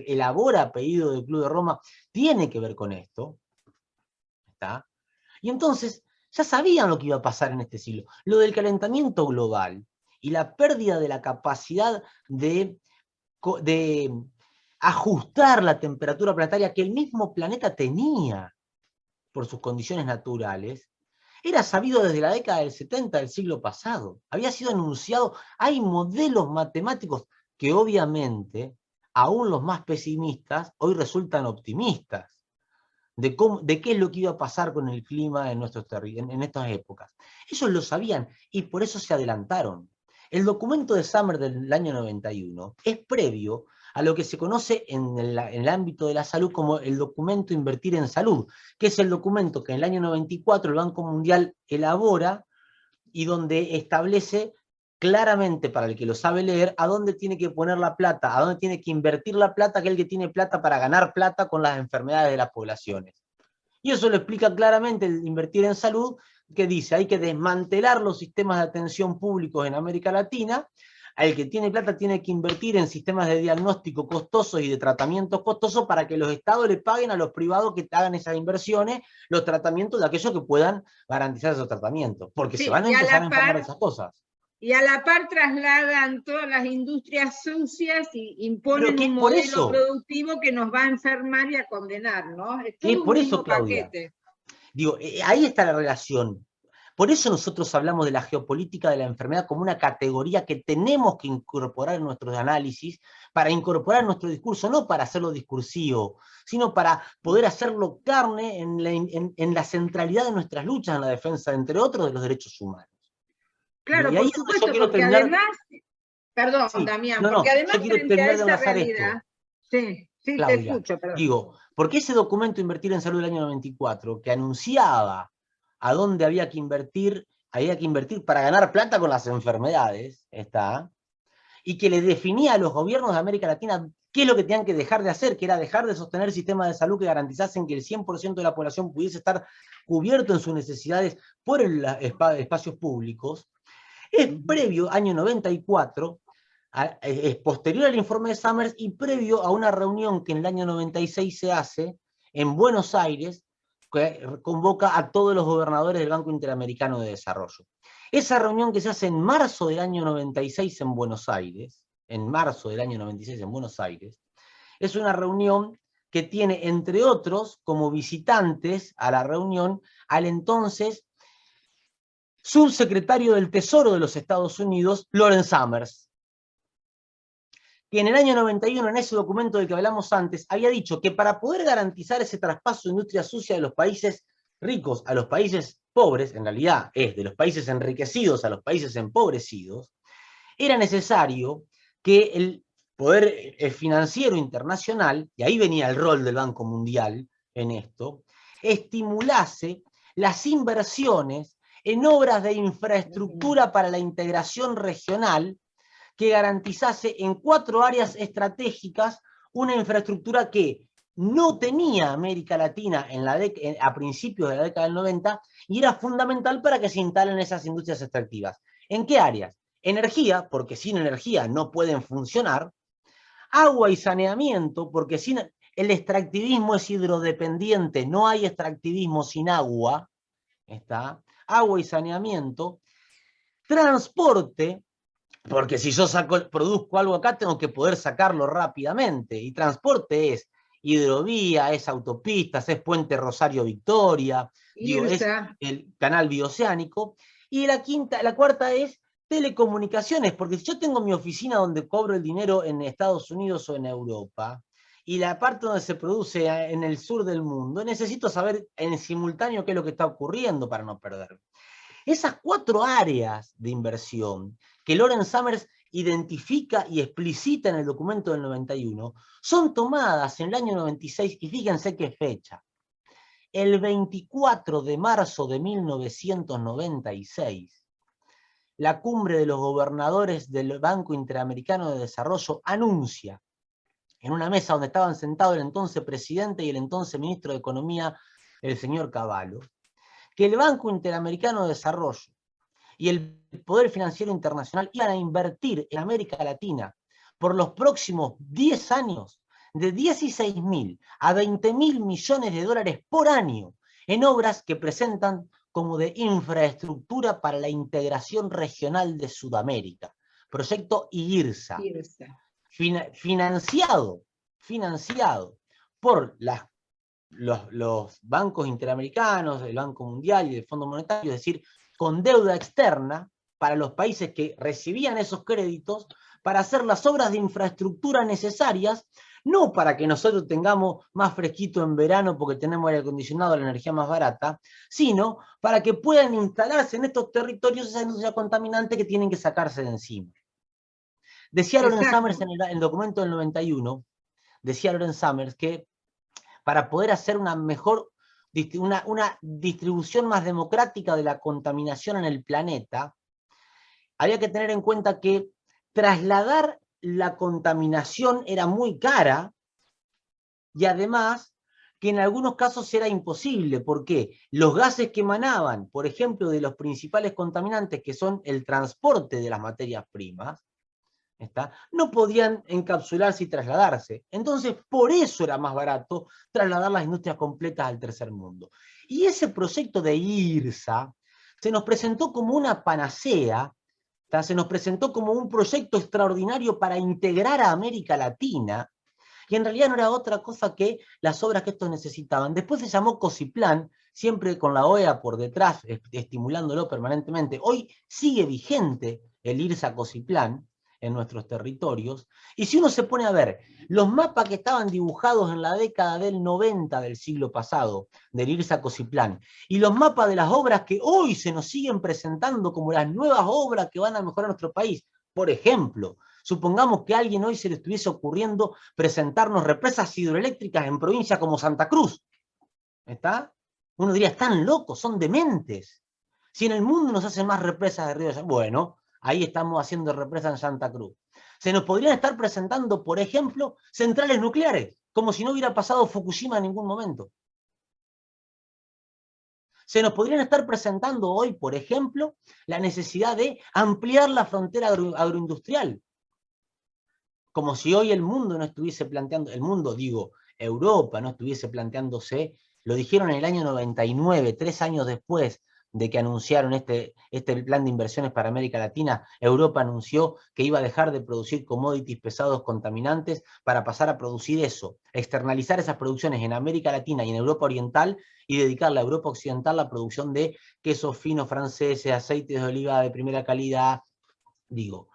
[SPEAKER 4] elabora a pedido del Club de Roma tiene que ver con esto. ¿Está? Y entonces ya sabían lo que iba a pasar en este siglo. Lo del calentamiento global y la pérdida de la capacidad de ajustar la temperatura planetaria que el mismo planeta tenía por sus condiciones naturales, era sabido desde la década del 70 del siglo pasado. Había sido anunciado. Hay modelos matemáticos que obviamente, aún los más pesimistas, hoy resultan optimistas de qué es lo que iba a pasar con el clima en estas épocas. Ellos lo sabían y por eso se adelantaron. El documento de Summer del año 91 es previo a lo que se conoce en el ámbito de la salud como el documento Invertir en Salud, que es el documento que en el año 94 el Banco Mundial elabora y donde establece claramente, para el que lo sabe leer, a dónde tiene que poner la plata, a dónde tiene que invertir la plata aquel que tiene plata para ganar plata con las enfermedades de las poblaciones. Y eso lo explica claramente el Invertir en Salud, que dice, hay que desmantelar los sistemas de atención públicos en América Latina. El que tiene plata tiene que invertir en sistemas de diagnóstico costosos y de tratamientos costosos para que los estados le paguen a los privados que hagan esas inversiones, los tratamientos de aquellos que puedan garantizar esos tratamientos, porque
[SPEAKER 2] Sí,
[SPEAKER 4] se van a empezar a enfermar de esas cosas.
[SPEAKER 2] Y a la par trasladan todas las industrias sucias y imponen un modelo productivo que nos va a enfermar y a condenar, ¿no? Es todo un mismo paquete.
[SPEAKER 4] Digo, ahí está la relación. Por eso nosotros hablamos de la geopolítica de la enfermedad como una categoría que tenemos que incorporar en nuestros análisis, para incorporar en nuestro discurso, no para hacerlo discursivo, sino para poder hacerlo carne en la centralidad de nuestras luchas en la defensa, entre otros, de los derechos humanos.
[SPEAKER 2] Claro, por supuesto, porque además, perdón, sí, Damián, porque además frente a esa realidad, sí, Claudia, te escucho, perdón.
[SPEAKER 4] Digo, porque ese documento Invertir en Salud del año 94, que anunciaba a dónde había que invertir para ganar plata con las enfermedades, y que le definía a los gobiernos de América Latina qué es lo que tenían que dejar de hacer, que era dejar de sostener sistemas de salud que garantizasen que el 100% de la población pudiese estar cubierto en sus necesidades por espacios públicos. Es previo, año 94, es posterior al informe de Summers y previo a una reunión que en el año 96 se hace en Buenos Aires, que convoca a todos los gobernadores del Banco Interamericano de Desarrollo. Esa reunión que se hace en marzo del año 96 en Buenos Aires, es una reunión que tiene, entre otros, como visitantes a la reunión, al entonces subsecretario del Tesoro de los Estados Unidos, Lawrence Summers, que en el año 91, en ese documento del que hablamos antes, había dicho que para poder garantizar ese traspaso de industria sucia de los países ricos a los países pobres, en realidad es de los países enriquecidos a los países empobrecidos, era necesario que el poder financiero internacional, y ahí venía el rol del Banco Mundial en esto, estimulase las inversiones en obras de infraestructura para la integración regional que garantizase en 4 áreas estratégicas una infraestructura que no tenía América Latina a principios de la década del 90 y era fundamental para que se instalen esas industrias extractivas. ¿En qué áreas? Energía, porque sin energía no pueden funcionar. Agua y saneamiento, porque el extractivismo es hidrodependiente, no hay extractivismo sin agua. Agua y saneamiento. Transporte, porque si yo produzco algo acá, tengo que poder sacarlo rápidamente. Y transporte es hidrovía, es autopistas, es Puente Rosario-Victoria, es el canal bioceánico. Y la cuarta es telecomunicaciones, porque si yo tengo mi oficina donde cobro el dinero en Estados Unidos o en Europa, y la parte donde se produce en el sur del mundo, necesito saber en simultáneo qué es lo que está ocurriendo para no perderme. Esas 4 áreas de inversión que Lawrence Summers identifica y explicita en el documento del 91, son tomadas en el año 96, y fíjense qué fecha. El 24 de marzo de 1996, la cumbre de los gobernadores del Banco Interamericano de Desarrollo anuncia, en una mesa donde estaban sentados el entonces presidente y el entonces ministro de Economía, el señor Cavallo, que el Banco Interamericano de Desarrollo y el poder financiero internacional iban a invertir en América Latina por los próximos 10 años de 16.000 a 20.000 millones de dólares por año en obras que presentan como de infraestructura para la integración regional de Sudamérica. Proyecto IRSA, financiado por los bancos interamericanos, el Banco Mundial y el Fondo Monetario, es decir, con deuda externa para los países que recibían esos créditos para hacer las obras de infraestructura necesarias, no para que nosotros tengamos más fresquito en verano porque tenemos aire acondicionado, la energía más barata, sino para que puedan instalarse en estos territorios esa industria contaminante que tienen que sacarse de encima. Decía Loren Summers en el documento del 91, decía Loren Summers que para poder hacer una distribución más democrática de la contaminación en el planeta, había que tener en cuenta que trasladar la contaminación era muy cara y además que en algunos casos era imposible, porque los gases que emanaban, por ejemplo, de los principales contaminantes, que son el transporte de las materias primas, no podían encapsularse y trasladarse. Entonces, por eso era más barato trasladar las industrias completas al tercer mundo. Y ese proyecto de IRSA se nos presentó como una panacea, se nos presentó como un proyecto extraordinario para integrar a América Latina, y en realidad no era otra cosa que las obras que estos necesitaban. Después se llamó COSIPLAN, siempre con la OEA por detrás, estimulándolo permanentemente. Hoy sigue vigente el IRSA COSIPLAN en nuestros territorios, y si uno se pone a ver los mapas que estaban dibujados en la década del 90 del siglo pasado, del IRSA COSIPLAN, y los mapas de las obras que hoy se nos siguen presentando como las nuevas obras que van a mejorar nuestro país, por ejemplo, supongamos que a alguien hoy se le estuviese ocurriendo presentarnos represas hidroeléctricas en provincias como Santa Cruz, uno diría, están locos, son dementes. Si en el mundo nos hacen más represas de ríos, bueno, ahí estamos haciendo represas en Santa Cruz. Se nos podrían estar presentando, por ejemplo, centrales nucleares, como si no hubiera pasado Fukushima en ningún momento. Se nos podrían estar presentando hoy, por ejemplo, la necesidad de ampliar la frontera agroindustrial. Como si hoy el mundo no estuviese planteando, el mundo, digo, Europa no estuviese planteándose, lo dijeron en el año 99, 3 años después de que anunciaron este plan de inversiones para América Latina, Europa anunció que iba a dejar de producir commodities pesados contaminantes para pasar a producir eso, externalizar esas producciones en América Latina y en Europa Oriental y dedicarle a Europa Occidental la producción de quesos finos franceses, aceites de oliva de primera calidad, digo.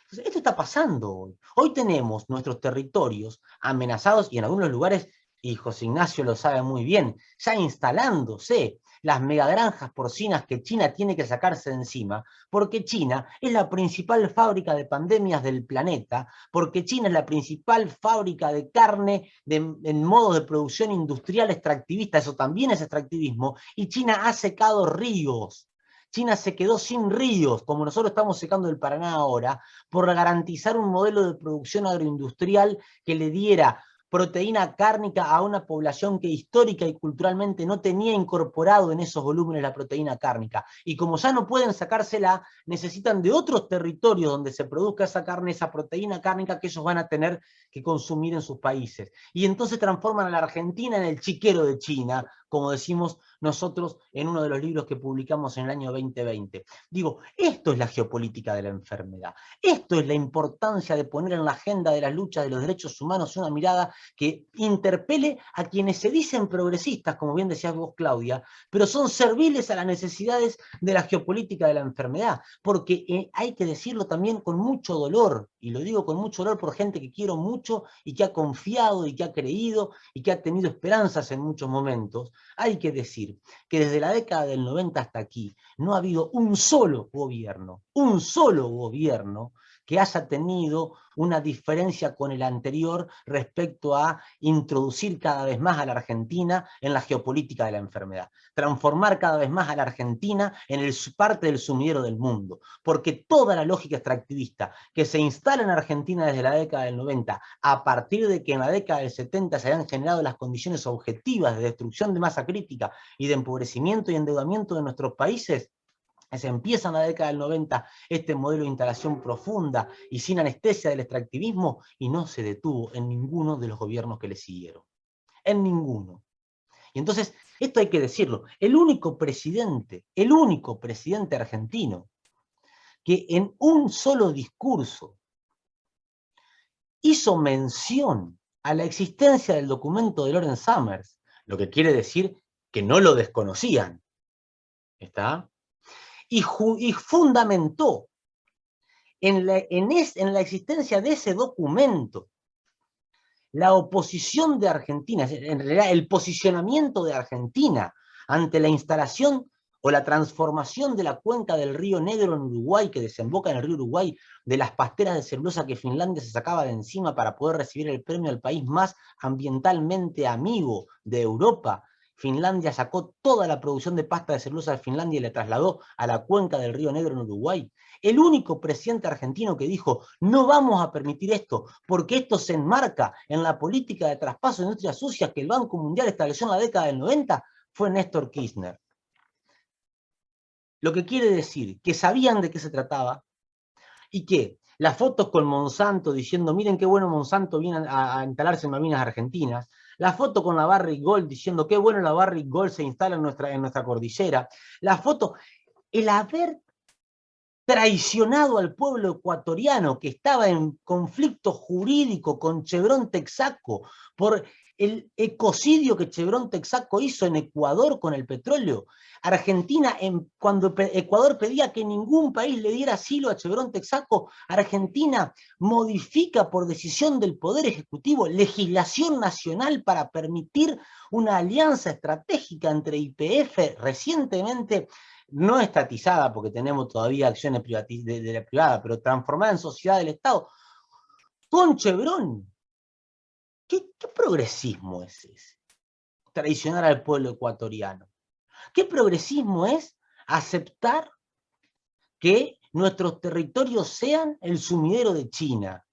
[SPEAKER 4] Esto está pasando hoy. Hoy tenemos nuestros territorios amenazados y en algunos lugares, y José Ignacio lo sabe muy bien, ya instalándose las megagranjas porcinas que China tiene que sacarse de encima, porque China es la principal fábrica de pandemias del planeta, porque China es la principal fábrica de carne en modos de producción industrial extractivista, eso también es extractivismo, y China ha secado ríos. China se quedó sin ríos, como nosotros estamos secando el Paraná ahora, por garantizar un modelo de producción agroindustrial que le diera proteína cárnica a una población que histórica y culturalmente no tenía incorporado en esos volúmenes la proteína cárnica. Y como ya no pueden sacársela, necesitan de otros territorios donde se produzca esa carne, esa proteína cárnica que ellos van a tener que consumir en sus países. Y entonces transforman a la Argentina en el chiquero de China, como decimos nosotros en uno de los libros que publicamos en el año 2020. Digo, esto es la geopolítica de la enfermedad. Esto es la importancia de poner en la agenda de las luchas de los derechos humanos una mirada que interpele a quienes se dicen progresistas, como bien decías vos, Claudia, pero son serviles a las necesidades de la geopolítica de la enfermedad, porque hay que decirlo también con mucho dolor, y lo digo con mucho dolor por gente que quiero mucho y que ha confiado y que ha creído y que ha tenido esperanzas en muchos momentos. Hay que decir que desde la década del 90 hasta aquí no ha habido un solo gobierno que haya tenido una diferencia con el anterior respecto a introducir cada vez más a la Argentina en la geopolítica de la enfermedad, transformar cada vez más a la Argentina en parte del sumidero del mundo, porque toda la lógica extractivista que se instala en Argentina desde la década del 90, a partir de que en la década del 70 se habían generado las condiciones objetivas de destrucción de masa crítica y de empobrecimiento y endeudamiento de nuestros países, Se empieza en la década del 90 este modelo de instalación profunda y sin anestesia del extractivismo y no se detuvo en ninguno de los gobiernos que le siguieron. En ninguno. Y entonces, esto hay que decirlo, el único presidente argentino que en un solo discurso hizo mención a la existencia del documento de Lawrence Summers, lo que quiere decir que no lo desconocían, ¿está? Y fundamentó en la existencia de ese documento la oposición de Argentina, en realidad el posicionamiento de Argentina ante la instalación o la transformación de la cuenca del río Negro en Uruguay, que desemboca en el río Uruguay, de las pasteras de celulosa que Finlandia se sacaba de encima para poder recibir el premio al país más ambientalmente amigo de Europa. Finlandia sacó toda la producción de pasta de celulosa de Finlandia y la trasladó a la cuenca del río Negro en Uruguay. El único presidente argentino que dijo, no vamos a permitir esto, porque esto se enmarca en la política de traspaso de industrias sucias que el Banco Mundial estableció en la década del 90, fue Néstor Kirchner. Lo que quiere decir que sabían de qué se trataba y que las fotos con Monsanto diciendo, miren qué bueno Monsanto viene a instalarse en Malvinas Argentinas, la foto con la Barrick Gold diciendo qué bueno la Barrick Gold se instala en nuestra cordillera, la foto, el haber traicionado al pueblo ecuatoriano que estaba en conflicto jurídico con Chevron Texaco por el ecocidio que Chevron Texaco hizo en Ecuador con el petróleo. Argentina, cuando Ecuador pedía que ningún país le diera asilo a Chevron Texaco, Argentina modifica por decisión del Poder Ejecutivo legislación nacional para permitir una alianza estratégica entre YPF recientemente no estatizada, porque tenemos todavía acciones de la privada, pero transformada en sociedad del Estado, con Chevron. ¿Qué progresismo es ese? Traicionar al pueblo ecuatoriano. ¿Qué progresismo es aceptar que nuestros territorios sean el sumidero de China?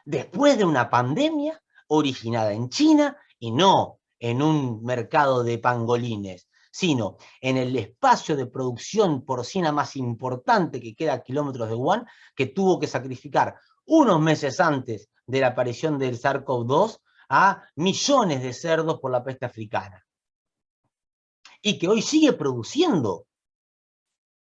[SPEAKER 4] Después de una pandemia originada en China y no en un mercado de pangolines, sino en el espacio de producción porcina más importante que queda a kilómetros de Wuhan, que tuvo que sacrificar unos meses antes de la aparición del SARS-CoV-2 a millones de cerdos por la peste africana. Y que hoy sigue produciendo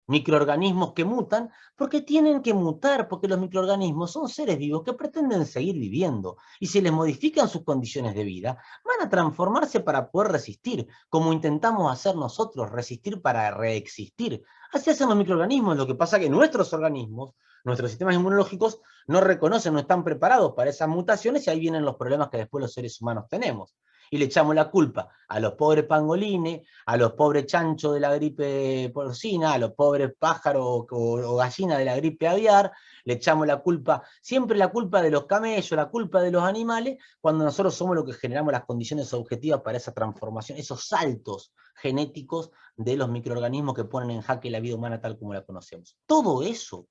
[SPEAKER 4] microorganismos que mutan, porque tienen que mutar, porque los microorganismos son seres vivos que pretenden seguir viviendo, y si les modifican sus condiciones de vida, van a transformarse para poder resistir, como intentamos hacer nosotros, resistir para reexistir. Así hacen los microorganismos, lo que pasa es que nuestros organismos, nuestros sistemas inmunológicos, no reconocen, no están preparados para esas mutaciones, y ahí vienen los problemas que después los seres humanos tenemos. Y le echamos la culpa a los pobres pangolines, a los pobres chanchos de la gripe porcina, a los pobres pájaros o gallinas de la gripe aviar, le echamos la culpa, siempre la culpa de los camellos, la culpa de los animales, cuando nosotros somos los que generamos las condiciones objetivas para esa transformación, esos saltos genéticos de los microorganismos que ponen en jaque la vida humana tal como la conocemos. Todo eso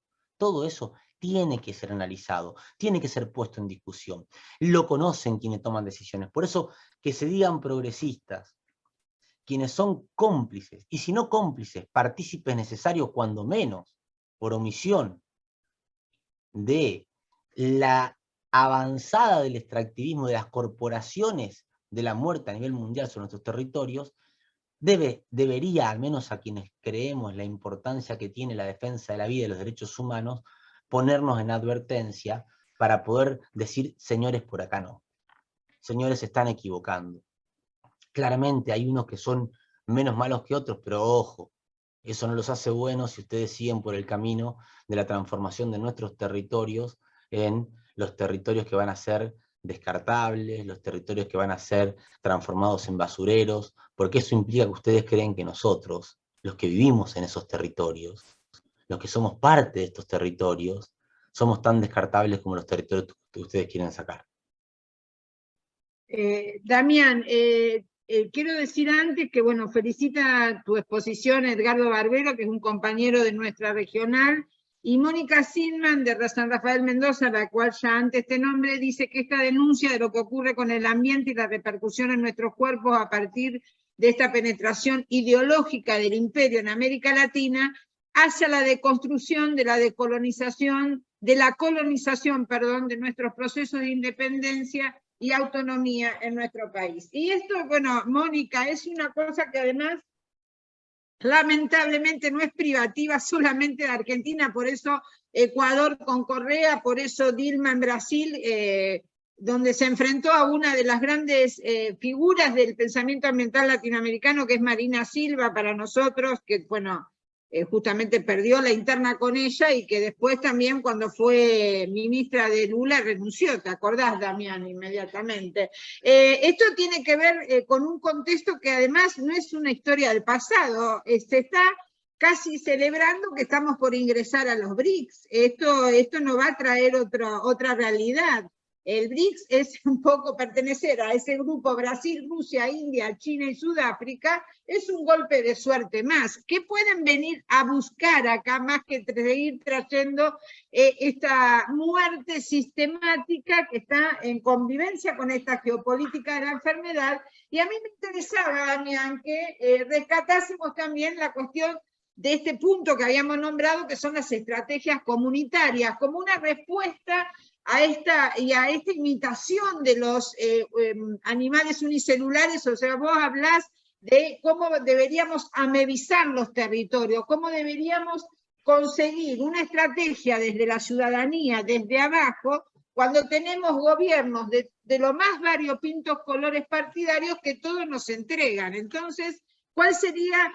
[SPEAKER 4] tiene que ser analizado, tiene que ser puesto en discusión. Lo conocen quienes toman decisiones. Por eso, que se digan progresistas, quienes son cómplices, y si no cómplices, partícipes necesarios cuando menos, por omisión, de la avanzada del extractivismo de las corporaciones de la muerte a nivel mundial sobre nuestros territorios, debería, al menos a quienes creemos la importancia que tiene la defensa de la vida y los derechos humanos, ponernos en advertencia para poder decir, señores, por acá no. Señores, se están equivocando. Claramente hay unos que son menos malos que otros, pero ojo, eso no los hace buenos si ustedes siguen por el camino de la transformación de nuestros territorios en los territorios que van a ser descartables, los territorios que van a ser transformados en basureros, porque eso implica que ustedes creen que nosotros, los que vivimos en esos territorios, los que somos parte de estos territorios, somos tan descartables como los territorios que ustedes quieren sacar.
[SPEAKER 2] Damián, quiero decir antes que, bueno, felicita tu exposición Edgardo Barbero, que es un compañero de nuestra regional, y Mónica Sinman de San Rafael Mendoza, la cual ya antes te nombré, dice que esta denuncia de lo que ocurre con el ambiente y la repercusión en nuestros cuerpos a partir de esta penetración ideológica del imperio en América Latina hacia la deconstrucción de la decolonización, de la colonización, perdón, de nuestros procesos de independencia y autonomía en nuestro país. Y esto, bueno, Mónica, es una cosa que además lamentablemente no es privativa solamente de Argentina, por eso Ecuador con Correa, por eso Dilma en Brasil, donde se enfrentó a una de las grandes figuras del pensamiento ambiental latinoamericano, que es Marina Silva para nosotros, que bueno, justamente perdió la interna con ella y que después también cuando fue ministra de Lula renunció, ¿te acordás, Damián? Inmediatamente. Esto tiene que ver con un contexto que además no es una historia del pasado, se está casi celebrando que estamos por ingresar a los BRICS. Esto no va a traer otra realidad. El BRICS es un poco pertenecer a ese grupo Brasil, Rusia, India, China y Sudáfrica, es un golpe de suerte más. ¿Qué pueden venir a buscar acá más que seguir trayendo esta muerte sistemática que está en convivencia con esta geopolítica de la enfermedad? Y a mí me interesaba, Damián, que rescatásemos también la cuestión de este punto que habíamos nombrado, que son las estrategias comunitarias, como una respuesta a esta imitación de los animales unicelulares. O sea, vos hablás de cómo deberíamos amebizar los territorios, cómo deberíamos conseguir una estrategia desde la ciudadanía, desde abajo, cuando tenemos gobiernos de los más variopintos colores partidarios que todos nos entregan. Entonces, ¿cuál sería...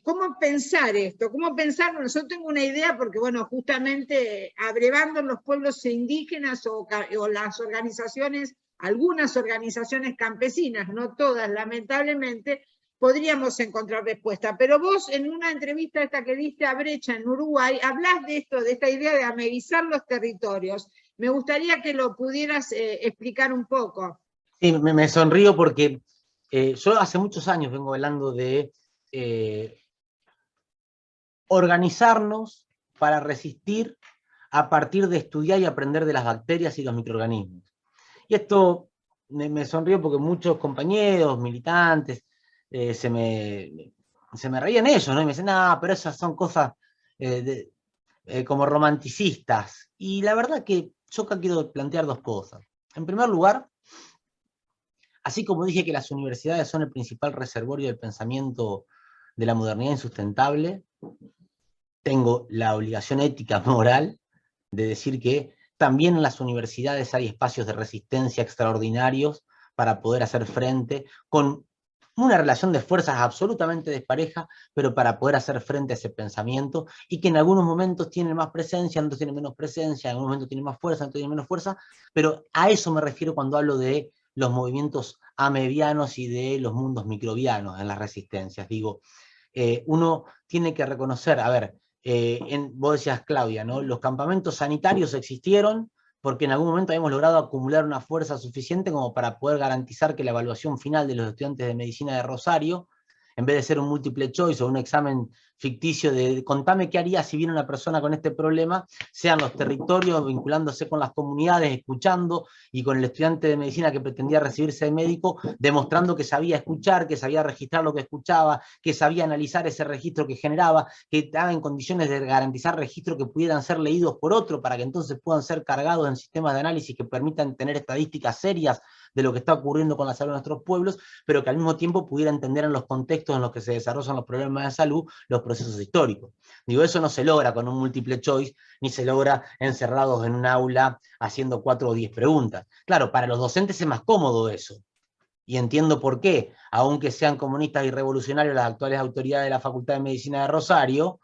[SPEAKER 2] ¿cómo pensar esto? ¿Cómo pensarlo? Yo tengo una idea porque, bueno, justamente abrevando los pueblos indígenas o las organizaciones, algunas organizaciones campesinas, no todas, lamentablemente, podríamos encontrar respuesta. Pero vos, en una entrevista esta que diste a Brecha en Uruguay, hablás de esto, de esta idea de amebizar los territorios. Me gustaría que lo pudieras explicar un poco.
[SPEAKER 4] Sí, me sonrío porque yo hace muchos años vengo hablando de organizarnos para resistir a partir de estudiar y aprender de las bacterias y los microorganismos. Y esto me sonrió porque muchos compañeros, militantes, se me reían ellos, ¿no? Y me dicen, no, pero esas son cosas como romanticistas. Y la verdad que yo acá quiero plantear dos cosas. En primer lugar, así como dije que las universidades son el principal reservorio del pensamiento de la modernidad insustentable, tengo la obligación ética, moral, de decir que también en las universidades hay espacios de resistencia extraordinarios para poder hacer frente con una relación de fuerzas absolutamente despareja, pero para poder hacer frente a ese pensamiento, y que en algunos momentos tienen más presencia, en otros tienen menos presencia, en algunos momentos tienen más fuerza, en otros tienen menos fuerza, pero a eso me refiero cuando hablo de los movimientos amebianos y de los mundos microbianos en las resistencias. Digo, uno tiene que reconocer, a ver, vos decías, Claudia, ¿no? Los campamentos sanitarios existieron porque en algún momento habíamos logrado acumular una fuerza suficiente como para poder garantizar que la evaluación final de los estudiantes de medicina de Rosario, en vez de ser un múltiple choice o un examen ficticio de contame qué haría si viene una persona con este problema, sean los territorios vinculándose con las comunidades, escuchando, y con el estudiante de medicina que pretendía recibirse de médico, demostrando que sabía escuchar, que sabía registrar lo que escuchaba, que sabía analizar ese registro que generaba, que estaba en condiciones de garantizar registros que pudieran ser leídos por otro, para que entonces puedan ser cargados en sistemas de análisis que permitan tener estadísticas serias de lo que está ocurriendo con la salud de nuestros pueblos, pero que al mismo tiempo pudiera entender en los contextos en los que se desarrollan los problemas de salud los procesos históricos. Digo, eso no se logra con un múltiple choice, ni se logra encerrados en un aula haciendo 4 o 10 preguntas. Claro, para los docentes es más cómodo eso, y entiendo por qué, aunque sean comunistas y revolucionarios las actuales autoridades de la Facultad de Medicina de Rosario,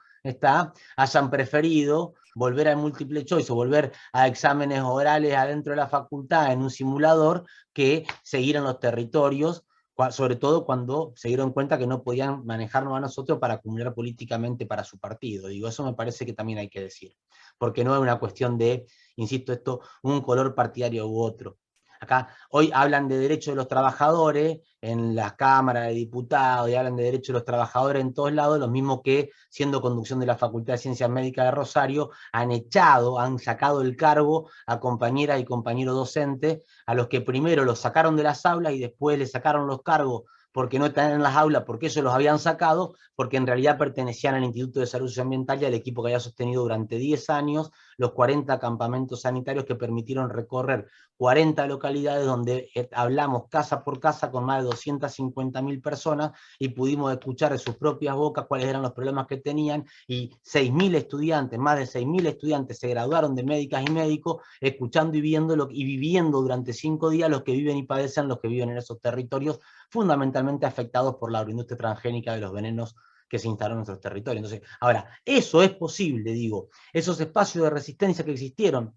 [SPEAKER 4] hayan preferido volver al múltiple choice o volver a exámenes orales adentro de la facultad en un simulador que seguir en los territorios, sobre todo cuando se dieron cuenta que no podían manejarnos a nosotros para acumular políticamente para su partido. Digo, eso me parece que también hay que decir, porque no es una cuestión de, insisto, esto, un color partidario u otro. Acá hoy hablan de derechos de los trabajadores en las cámaras de diputados, y hablan de derechos de los trabajadores en todos lados, lo mismo que, siendo conducción de la Facultad de Ciencias Médicas de Rosario, han sacado el cargo a compañeras y compañeros docentes, a los que primero los sacaron de las aulas y después les sacaron los cargos porque no están en las aulas, porque ellos los habían sacado, porque en realidad pertenecían al Instituto de Salud Socioambiental y al equipo que había sostenido durante 10 años los 40 campamentos sanitarios que permitieron recorrer 40 localidades donde hablamos casa por casa con más de 250.000 personas y pudimos escuchar de sus propias bocas cuáles eran los problemas que tenían, y 6.000 estudiantes, más de 6.000 estudiantes se graduaron de médicas y médicos escuchando y viviendo durante 5 días los que viven y padecen los que viven en esos territorios fundamentalmente afectados por la agroindustria transgénica de los venenos que se instalaron en nuestros territorios. Entonces, ahora, eso es posible, digo, esos espacios de resistencia que existieron.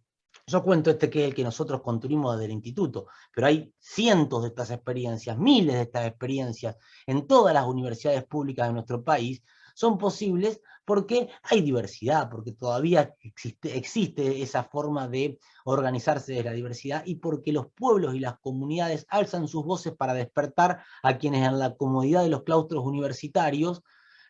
[SPEAKER 4] Yo cuento que es el que nosotros construimos desde el instituto, pero hay cientos de estas experiencias, miles de estas experiencias en todas las universidades públicas de nuestro país. Son posibles porque hay diversidad, porque todavía existe esa forma de organizarse de la diversidad, y porque los pueblos y las comunidades alzan sus voces para despertar a quienes en la comodidad de los claustros universitarios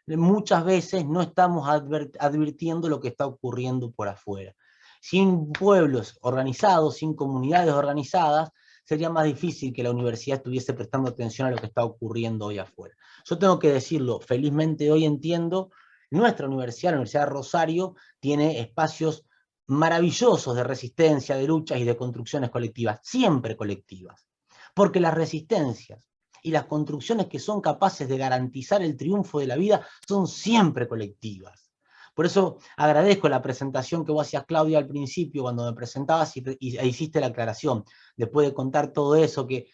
[SPEAKER 4] muchas veces no estamos advirtiendo lo que está ocurriendo por afuera. Sin pueblos organizados, sin comunidades organizadas, sería más difícil que la universidad estuviese prestando atención a lo que está ocurriendo hoy afuera. Yo tengo que decirlo, felizmente hoy entiendo, nuestra universidad, la Universidad de Rosario, tiene espacios maravillosos de resistencia, de luchas y de construcciones colectivas, siempre colectivas, porque las resistencias y las construcciones que son capaces de garantizar el triunfo de la vida son siempre colectivas. Por eso agradezco la presentación que vos hacías, Claudia, al principio, cuando me presentabas y hiciste la aclaración, después de contar todo eso, que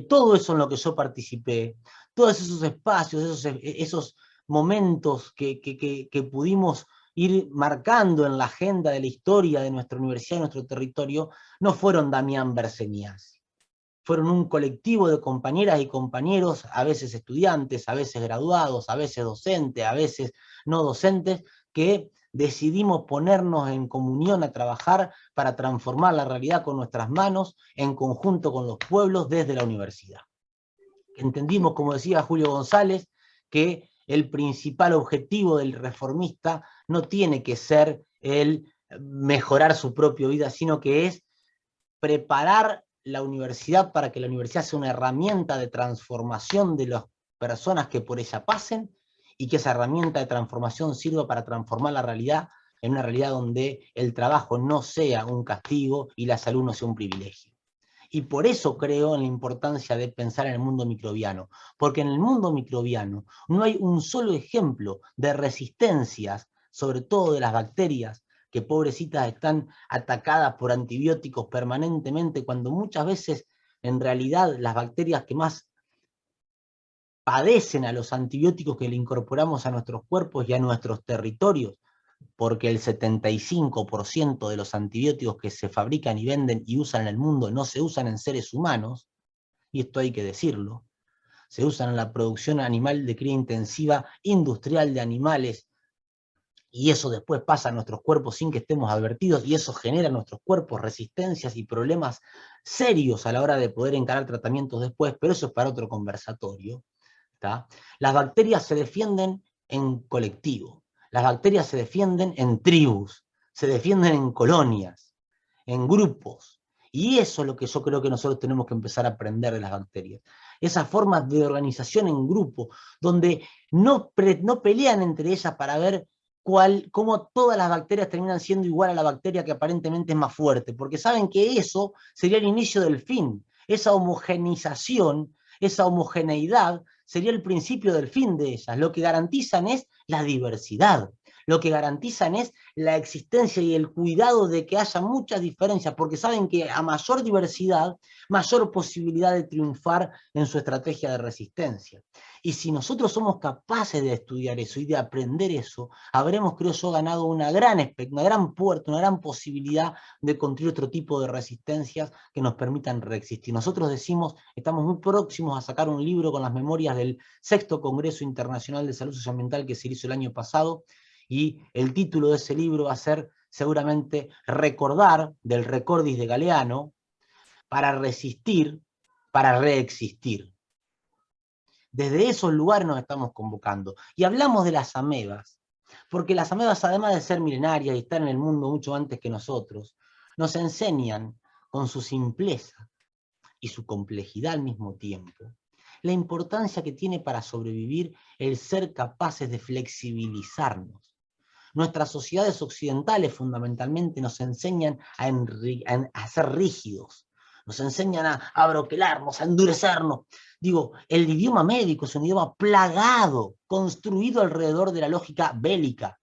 [SPEAKER 4] todo eso en lo que yo participé, todos esos espacios, esos momentos que pudimos ir marcando en la agenda de la historia de nuestra universidad y nuestro territorio, no fueron Damián Berseniazzi. Fueron un colectivo de compañeras y compañeros, a veces estudiantes, a veces graduados, a veces docentes, a veces no docentes, que decidimos ponernos en comunión a trabajar para transformar la realidad con nuestras manos, en conjunto con los pueblos desde la universidad. Entendimos, como decía Julio González, que el principal objetivo del reformista no tiene que ser el mejorar su propia vida, sino que es preparar la universidad para que la universidad sea una herramienta de transformación de las personas que por ella pasen, y que esa herramienta de transformación sirva para transformar la realidad en una realidad donde el trabajo no sea un castigo y la salud no sea un privilegio. Y por eso creo en la importancia de pensar en el mundo microbiano, porque en el mundo microbiano no hay un solo ejemplo de resistencias, sobre todo de las bacterias, que pobrecitas están atacadas por antibióticos permanentemente, cuando muchas veces en realidad las bacterias que más padecen a los antibióticos que le incorporamos a nuestros cuerpos y a nuestros territorios, porque el 75% de los antibióticos que se fabrican y venden y usan en el mundo no se usan en seres humanos, y esto hay que decirlo, se usan en la producción animal de cría intensiva industrial de animales, y eso después pasa a nuestros cuerpos sin que estemos advertidos, y eso genera en nuestros cuerpos resistencias y problemas serios a la hora de poder encarar tratamientos después, pero eso es para otro conversatorio. ¿Tá? Las bacterias se defienden en colectivo, las bacterias se defienden en tribus, se defienden en colonias, en grupos, y eso es lo que yo creo que nosotros tenemos que empezar a aprender de las bacterias. Esas formas de organización en grupo, donde no pelean entre ellas para ver cómo todas las bacterias terminan siendo igual a la bacteria que aparentemente es más fuerte, porque saben que eso sería el inicio del fin, esa homogeneización, esa homogeneidad sería el principio del fin de ellas. Lo que garantizan es la diversidad, lo que garantizan es la existencia y el cuidado de que haya muchas diferencias, porque saben que a mayor diversidad, mayor posibilidad de triunfar en su estrategia de resistencia. Y si nosotros somos capaces de estudiar eso y de aprender eso, habremos, creo yo, ganado una gran puerta, una gran posibilidad de construir otro tipo de resistencias que nos permitan reexistir. Nosotros decimos, estamos muy próximos a sacar un libro con las memorias del 6º Congreso Internacional de Salud Socioambiental que se hizo el año pasado, y el título de ese libro va a ser seguramente Recordar, del Recordis de Galeano, para resistir, para reexistir. Desde esos lugares nos estamos convocando. Y hablamos de las amebas, porque las amebas, además de ser milenarias y estar en el mundo mucho antes que nosotros, nos enseñan con su simpleza y su complejidad al mismo tiempo, la importancia que tiene para sobrevivir el ser capaces de flexibilizarnos. Nuestras sociedades occidentales fundamentalmente nos enseñan a ser rígidos, nos enseñan a broquelarnos, a endurecernos. Digo, el idioma médico es un idioma plagado, construido alrededor de la lógica bélica.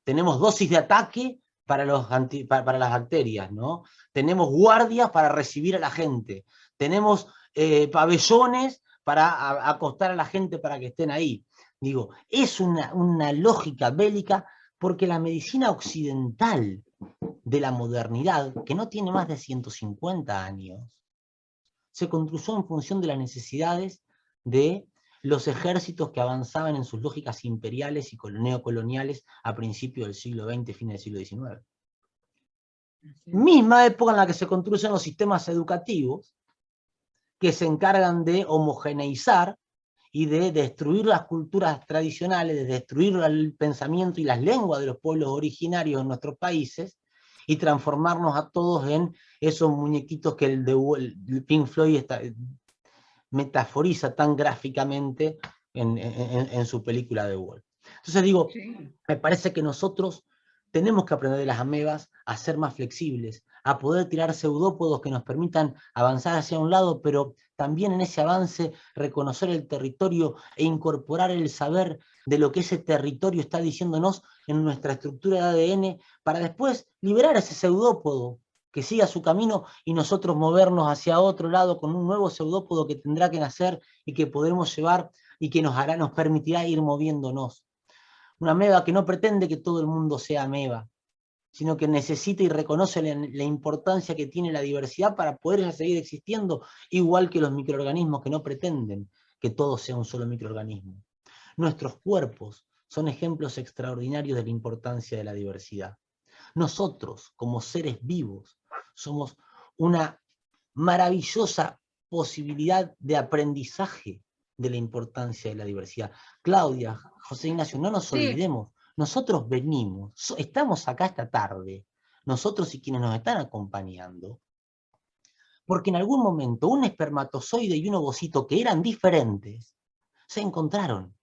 [SPEAKER 4] Tenemos dosis de ataque para las bacterias, ¿no? Tenemos guardias para recibir a la gente, tenemos pabellones para acostar a la gente para que estén ahí. Digo, es una lógica bélica porque la medicina occidental de la modernidad, que no tiene más de 150 años, se construyó en función de las necesidades de los ejércitos que avanzaban en sus lógicas imperiales y neocoloniales a principios del siglo XX, fin del siglo XIX. Misma época en la que se construyen los sistemas educativos que se encargan de homogeneizar y de destruir las culturas tradicionales, de destruir el pensamiento y las lenguas de los pueblos originarios en nuestros países, y transformarnos a todos en esos muñequitos que el Pink Floyd metaforiza tan gráficamente en su película The Wall. Entonces digo, me parece que nosotros tenemos que aprender de las amebas a ser más flexibles, a poder tirar pseudópodos que nos permitan avanzar hacia un lado, pero también en ese avance reconocer el territorio e incorporar el saber de lo que ese territorio está diciéndonos en nuestra estructura de ADN, para después liberar ese pseudópodo, que siga su camino y nosotros movernos hacia otro lado con un nuevo pseudópodo que tendrá que nacer y que podremos llevar y que nos permitirá ir moviéndonos. Una ameba que no pretende que todo el mundo sea ameba, sino que necesita y reconoce la importancia que tiene la diversidad para poder seguir existiendo, igual que los microorganismos que no pretenden que todo sea un solo microorganismo. Nuestros cuerpos son ejemplos extraordinarios de la importancia de la diversidad. Nosotros, como seres vivos, somos una maravillosa posibilidad de aprendizaje de la importancia de la diversidad. Claudia, José Ignacio, no nos olvidemos, nosotros venimos, estamos acá esta tarde, nosotros y quienes nos están acompañando, porque en algún momento un espermatozoide y un ovocito que eran diferentes, se encontraron,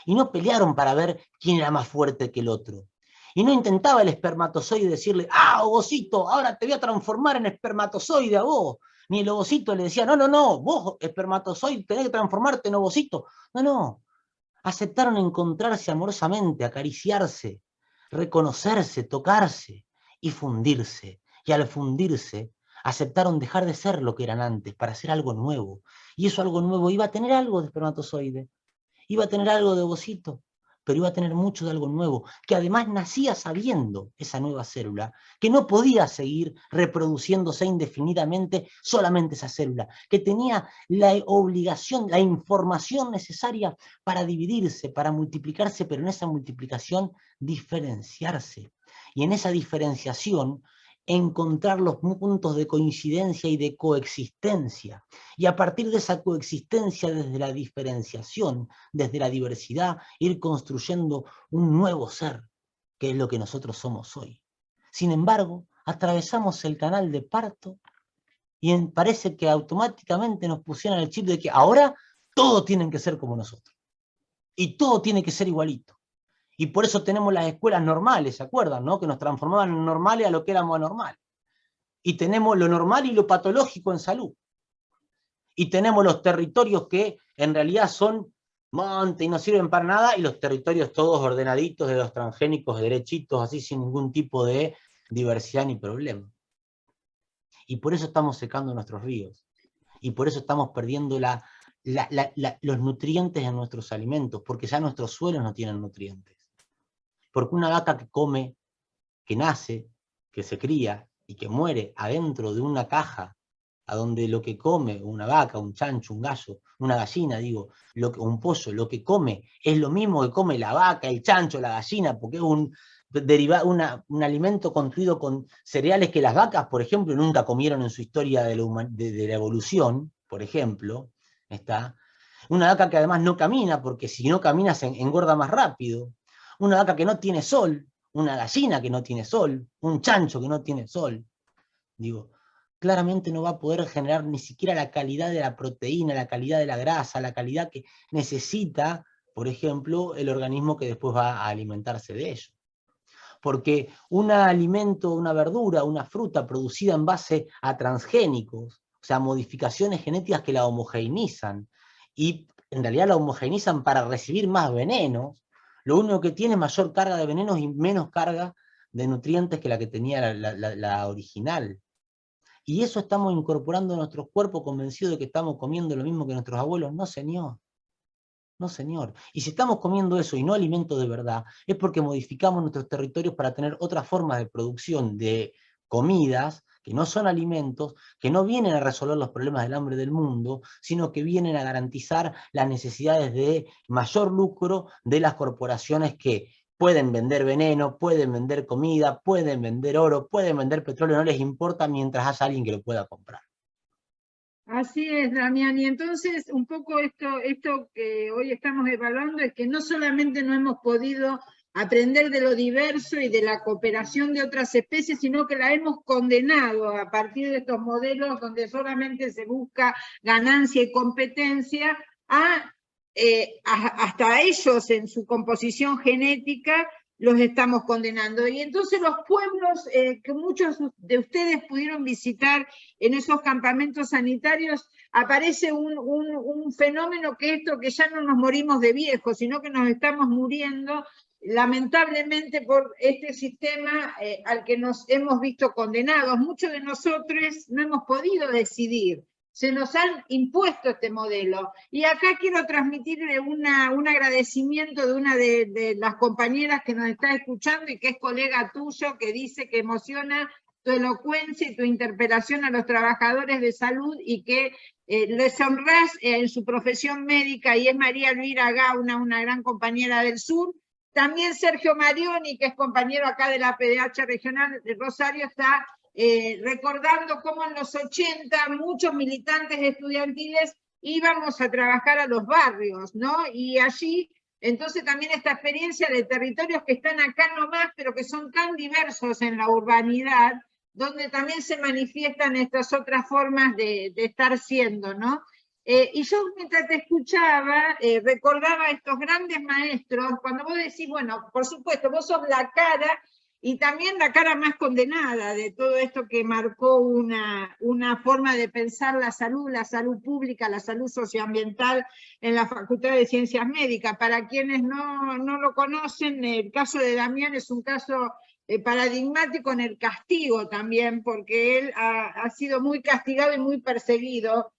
[SPEAKER 4] y no pelearon para ver quién era más fuerte que el otro. Y no intentaba el espermatozoide decirle, ah, ovocito, ahora te voy a transformar en espermatozoide a vos. Ni el ovocito le decía, no, no, no, vos, espermatozoide, tenés que transformarte en ovocito. No, no. Aceptaron encontrarse amorosamente, acariciarse, reconocerse, tocarse y fundirse. Y al fundirse, aceptaron dejar de ser lo que eran antes para hacer algo nuevo. Y eso algo nuevo iba a tener algo de espermatozoide, iba a tener algo de ovocito, pero iba a tener mucho de algo nuevo, que además nacía sabiendo, esa nueva célula, que no podía seguir reproduciéndose indefinidamente solamente esa célula, que tenía la obligación, la información necesaria para dividirse, para multiplicarse, pero en esa multiplicación diferenciarse. Y en esa diferenciación encontrar los puntos de coincidencia y de coexistencia. Y a partir de esa coexistencia, desde la diferenciación, desde la diversidad, ir construyendo un nuevo ser, que es lo que nosotros somos hoy. Sin embargo, atravesamos el canal de parto y parece que automáticamente nos pusieron el chip de que ahora todos tienen que ser como nosotros. Y todo tiene que ser igualito. Y por eso tenemos las escuelas normales, ¿se acuerdan? ¿No? Que nos transformaban en normales a lo que éramos anormales. Y tenemos lo normal y lo patológico en salud. Y tenemos los territorios que en realidad son monte y no sirven para nada, y los territorios todos ordenaditos de los transgénicos, derechitos, así sin ningún tipo de diversidad ni problema. Y por eso estamos secando nuestros ríos. Y por eso estamos perdiendo los nutrientes en nuestros alimentos, porque ya nuestros suelos no tienen nutrientes. Porque una vaca que come, que nace, que se cría y que muere adentro de una caja, a donde lo que come una vaca, un chancho, un gallo, una gallina, digo, un pollo, lo que come es lo mismo que come la vaca, el chancho, la gallina, porque es un alimento construido con cereales que las vacas, por ejemplo, nunca comieron en su historia de la evolución, por ejemplo, está. Una vaca que además no camina, porque si no camina se engorda más rápido. Una vaca que no tiene sol, una gallina que no tiene sol, un chancho que no tiene sol. Digo, claramente no va a poder generar ni siquiera la calidad de la proteína, la calidad de la grasa, la calidad que necesita, por ejemplo, el organismo que después va a alimentarse de ello. Porque un alimento, una verdura, una fruta producida en base a transgénicos, o sea, modificaciones genéticas que la homogeneizan, y en realidad la homogeneizan para recibir más venenos, lo único que tiene es mayor carga de venenos y menos carga de nutrientes que la que tenía la original. Y eso estamos incorporando a nuestros cuerpos convencidos de que estamos comiendo lo mismo que nuestros abuelos. No, señor. No, señor. Y si estamos comiendo eso y no alimentos de verdad, es porque modificamos nuestros territorios para tener otras formas de producción de comidas que no son alimentos, que no vienen a resolver los problemas del hambre del mundo, sino que vienen a garantizar las necesidades de mayor lucro de las corporaciones que pueden vender veneno, pueden vender comida, pueden vender oro, pueden vender petróleo, no les importa mientras haya alguien que lo pueda comprar.
[SPEAKER 2] Así es, Damián. Y entonces, un poco esto que hoy estamos evaluando es que no solamente no hemos podido aprender de lo diverso y de la cooperación de otras especies, sino que la hemos condenado a partir de estos modelos donde solamente se busca ganancia y competencia, hasta ellos en su composición genética los estamos condenando. Y entonces los pueblos que muchos de ustedes pudieron visitar en esos campamentos sanitarios, aparece un fenómeno que esto que ya no nos morimos de viejos, sino que nos estamos muriendo lamentablemente por este sistema al que nos hemos visto condenados. Muchos de nosotros no hemos podido decidir. Se nos han impuesto este modelo. Y acá quiero transmitirle un agradecimiento de una de las compañeras que nos está escuchando y que es colega tuyo, que dice que emociona tu elocuencia y tu interpelación a los trabajadores de salud y que les honrás en su profesión médica, y es María Elvira Gauna, una gran compañera del sur. También Sergio Marioni, que es compañero acá de la PDH Regional de Rosario, está recordando cómo en los 80 muchos militantes estudiantiles íbamos a trabajar a los barrios, ¿no? Y allí, entonces también esta experiencia de territorios que están acá nomás, pero que son tan diversos en la urbanidad, donde también se manifiestan estas otras formas de estar siendo, ¿no? Y yo mientras te escuchaba, recordaba a estos grandes maestros, cuando vos decís, bueno, por supuesto, vos sos la cara, y también la cara más condenada de todo esto que marcó una forma de pensar la salud pública, la salud socioambiental en la Facultad de Ciencias Médicas. Para quienes no lo conocen, el caso de Damián es un caso paradigmático en el castigo también, porque él ha sido muy castigado y muy perseguido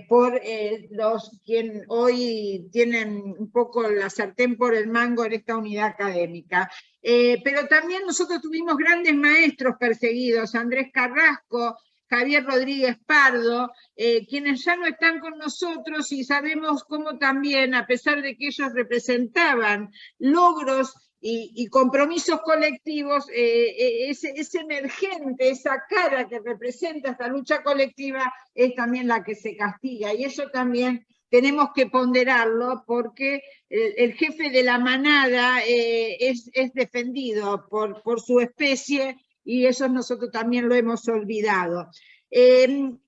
[SPEAKER 2] por los quien hoy tienen un poco la sartén por el mango en esta unidad académica. Pero también nosotros tuvimos grandes maestros perseguidos, Andrés Carrasco, Javier Rodríguez Pardo, quienes ya no están con nosotros, y sabemos cómo también, a pesar de que ellos representaban logros y compromisos colectivos, ese emergente, esa cara que representa esta lucha colectiva es también la que se castiga, y eso también tenemos que ponderarlo, porque el jefe de la manada es defendido por su especie, y eso nosotros también lo hemos olvidado.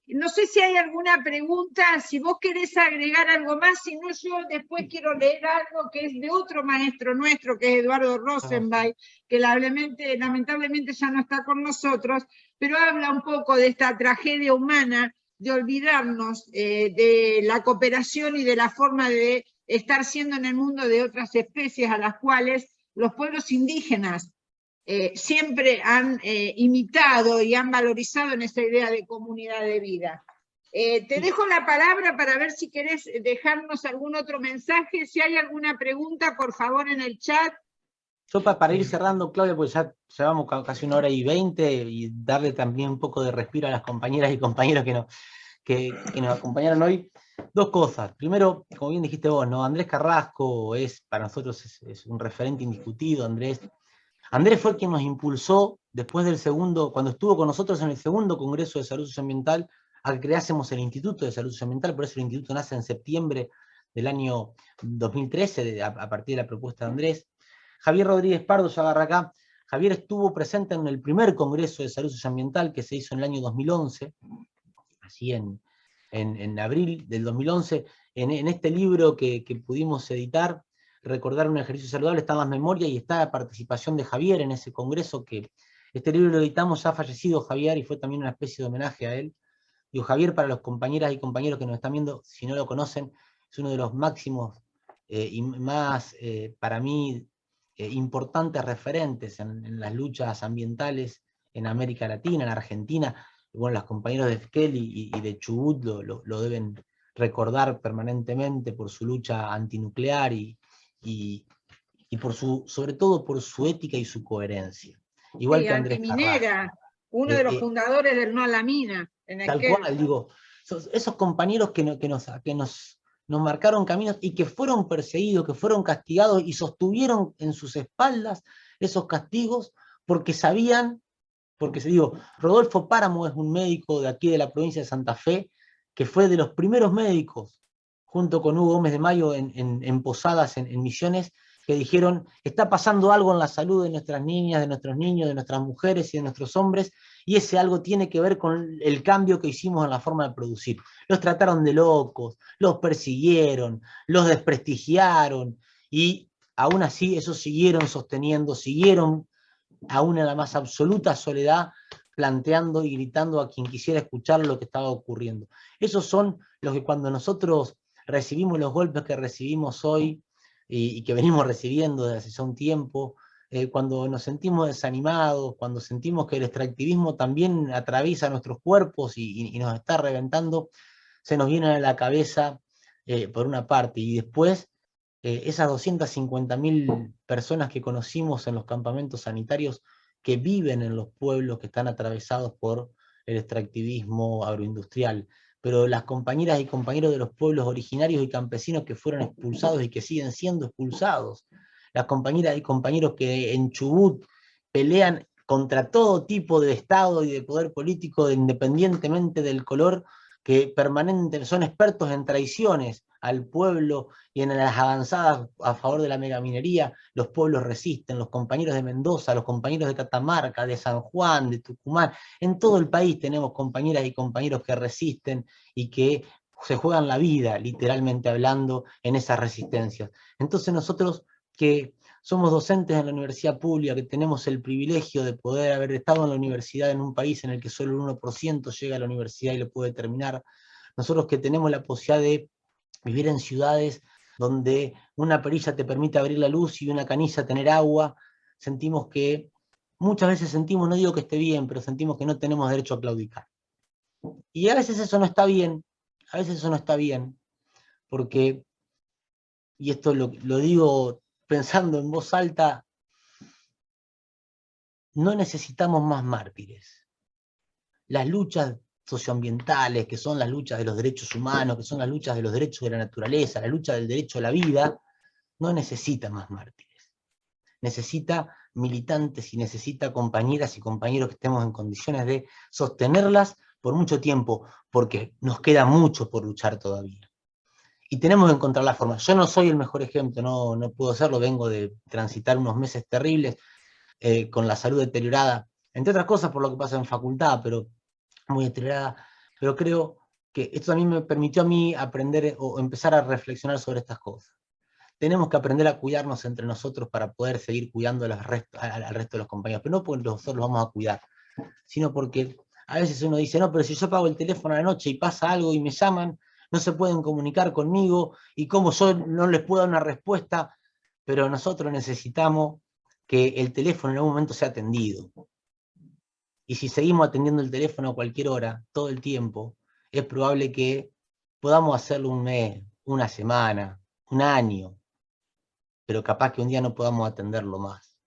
[SPEAKER 2] No sé si hay alguna pregunta, si vos querés agregar algo más, si no yo después quiero leer algo que es de otro maestro nuestro, que es Eduardo Rosenbach, que lamentablemente ya no está con nosotros, pero habla un poco de esta tragedia humana, de olvidarnos de la cooperación y de la forma de estar siendo en el mundo de otras especies a las cuales los pueblos indígenas siempre han imitado y han valorizado en esa idea de comunidad de vida. Te dejo la palabra para ver si querés dejarnos algún otro mensaje. Si hay alguna pregunta, por favor, en el chat.
[SPEAKER 4] Yo para ir cerrando, Claudia, porque ya llevamos casi 1:20, y darle también un poco de respiro a las compañeras y compañeros que nos acompañaron hoy. Dos cosas. Primero, como bien dijiste vos, ¿no? Andrés Carrasco para nosotros es un referente indiscutido. Andrés fue quien nos impulsó después del segundo, cuando estuvo con nosotros en el segundo Congreso de Salud Socioambiental, a que creásemos el Instituto de Salud Socioambiental. Por eso el instituto nace en septiembre del año 2013, a partir de la propuesta de Andrés. Javier Rodríguez Pardo, ya agarra acá, Javier estuvo presente en el primer Congreso de Salud Socioambiental que se hizo en el año 2011, así en abril del 2011, en este libro que pudimos editar, Recordar un ejercicio saludable, están las memorias y está la participación de Javier en ese congreso, que este libro lo editamos, ya ha fallecido Javier, y fue también una especie de homenaje a él. Digo, Javier, para los compañeras y compañeros que nos están viendo, si no lo conocen, es uno de los máximos y más, para mí, importantes referentes en las luchas ambientales en América Latina, en Argentina. Bueno, los compañeros de Esquel y de Chubut lo deben recordar permanentemente por su lucha antinuclear y por sobre todo por su ética y su coherencia. Igual
[SPEAKER 2] sí,
[SPEAKER 4] que Andrés
[SPEAKER 2] antiminera, uno de los fundadores del No a la Mina.
[SPEAKER 4] Tal cual, digo, esos compañeros que nos marcaron caminos y que fueron perseguidos, que fueron castigados y sostuvieron en sus espaldas esos castigos porque sabían, porque se digo, Rodolfo Páramo es un médico de aquí de la provincia de Santa Fe, que fue de los primeros médicos, junto con Hugo Gómez de Mayo en Posadas, en Misiones, que dijeron, está pasando algo en la salud de nuestras niñas, de nuestros niños, de nuestras mujeres y de nuestros hombres, y ese algo tiene que ver con el cambio que hicimos en la forma de producir. Los trataron de locos, los persiguieron, los desprestigiaron, y aún así ellos siguieron sosteniendo, siguieron aún en la más absoluta soledad, planteando y gritando a quien quisiera escuchar lo que estaba ocurriendo. Esos son los que cuando nosotros recibimos los golpes que recibimos hoy, y que venimos recibiendo desde hace ya un tiempo, cuando nos sentimos desanimados, cuando sentimos que el extractivismo también atraviesa nuestros cuerpos y nos está reventando, se nos viene a la cabeza, por una parte, y después esas 250.000 personas que conocimos en los campamentos sanitarios que viven en los pueblos que están atravesados por el extractivismo agroindustrial. Pero las compañeras y compañeros de los pueblos originarios y campesinos que fueron expulsados y que siguen siendo expulsados, las compañeras y compañeros que en Chubut pelean contra todo tipo de Estado y de poder político, independientemente del color, que permanentemente son expertos en traiciones al pueblo y en las avanzadas a favor de la megaminería. Los pueblos resisten, los compañeros de Mendoza, los compañeros de Catamarca, de San Juan, de Tucumán, en todo el país tenemos compañeras y compañeros que resisten y que se juegan la vida, literalmente hablando, en esas resistencias. Entonces nosotros que somos docentes en la universidad pública, que tenemos el privilegio de poder haber estado en la universidad en un país en el que solo el 1% llega a la universidad y lo puede terminar, nosotros que tenemos la posibilidad de vivir en ciudades donde una perilla te permite abrir la luz y una canilla tener agua, sentimos que, muchas veces sentimos, no digo que esté bien, pero sentimos que no tenemos derecho a claudicar. Y a veces eso no está bien, a veces eso no está bien, porque, y esto lo digo pensando en voz alta, no necesitamos más mártires. Las luchas socioambientales, que son las luchas de los derechos humanos, que son las luchas de los derechos de la naturaleza, la lucha del derecho a la vida, no necesita más mártires. Necesita militantes y necesita compañeras y compañeros que estemos en condiciones de sostenerlas por mucho tiempo, porque nos queda mucho por luchar todavía. Y tenemos que encontrar la forma. Yo no soy el mejor ejemplo, no puedo serlo, vengo de transitar unos meses terribles con la salud deteriorada, entre otras cosas por lo que pasa en facultad, pero muy deteriorada, pero creo que esto también me permitió a mí aprender o empezar a reflexionar sobre estas cosas. Tenemos que aprender a cuidarnos entre nosotros para poder seguir cuidando al resto de los compañeros, pero no porque nosotros los vamos a cuidar, sino porque a veces uno dice, no, pero si yo apago el teléfono a la noche y pasa algo y me llaman, no se pueden comunicar conmigo, y como yo no les puedo dar una respuesta, pero nosotros necesitamos que el teléfono en algún momento sea atendido. Y si seguimos atendiendo el teléfono a cualquier hora, todo el tiempo, es probable que podamos hacerlo un mes, una semana, un año, pero capaz que un día no podamos atenderlo más.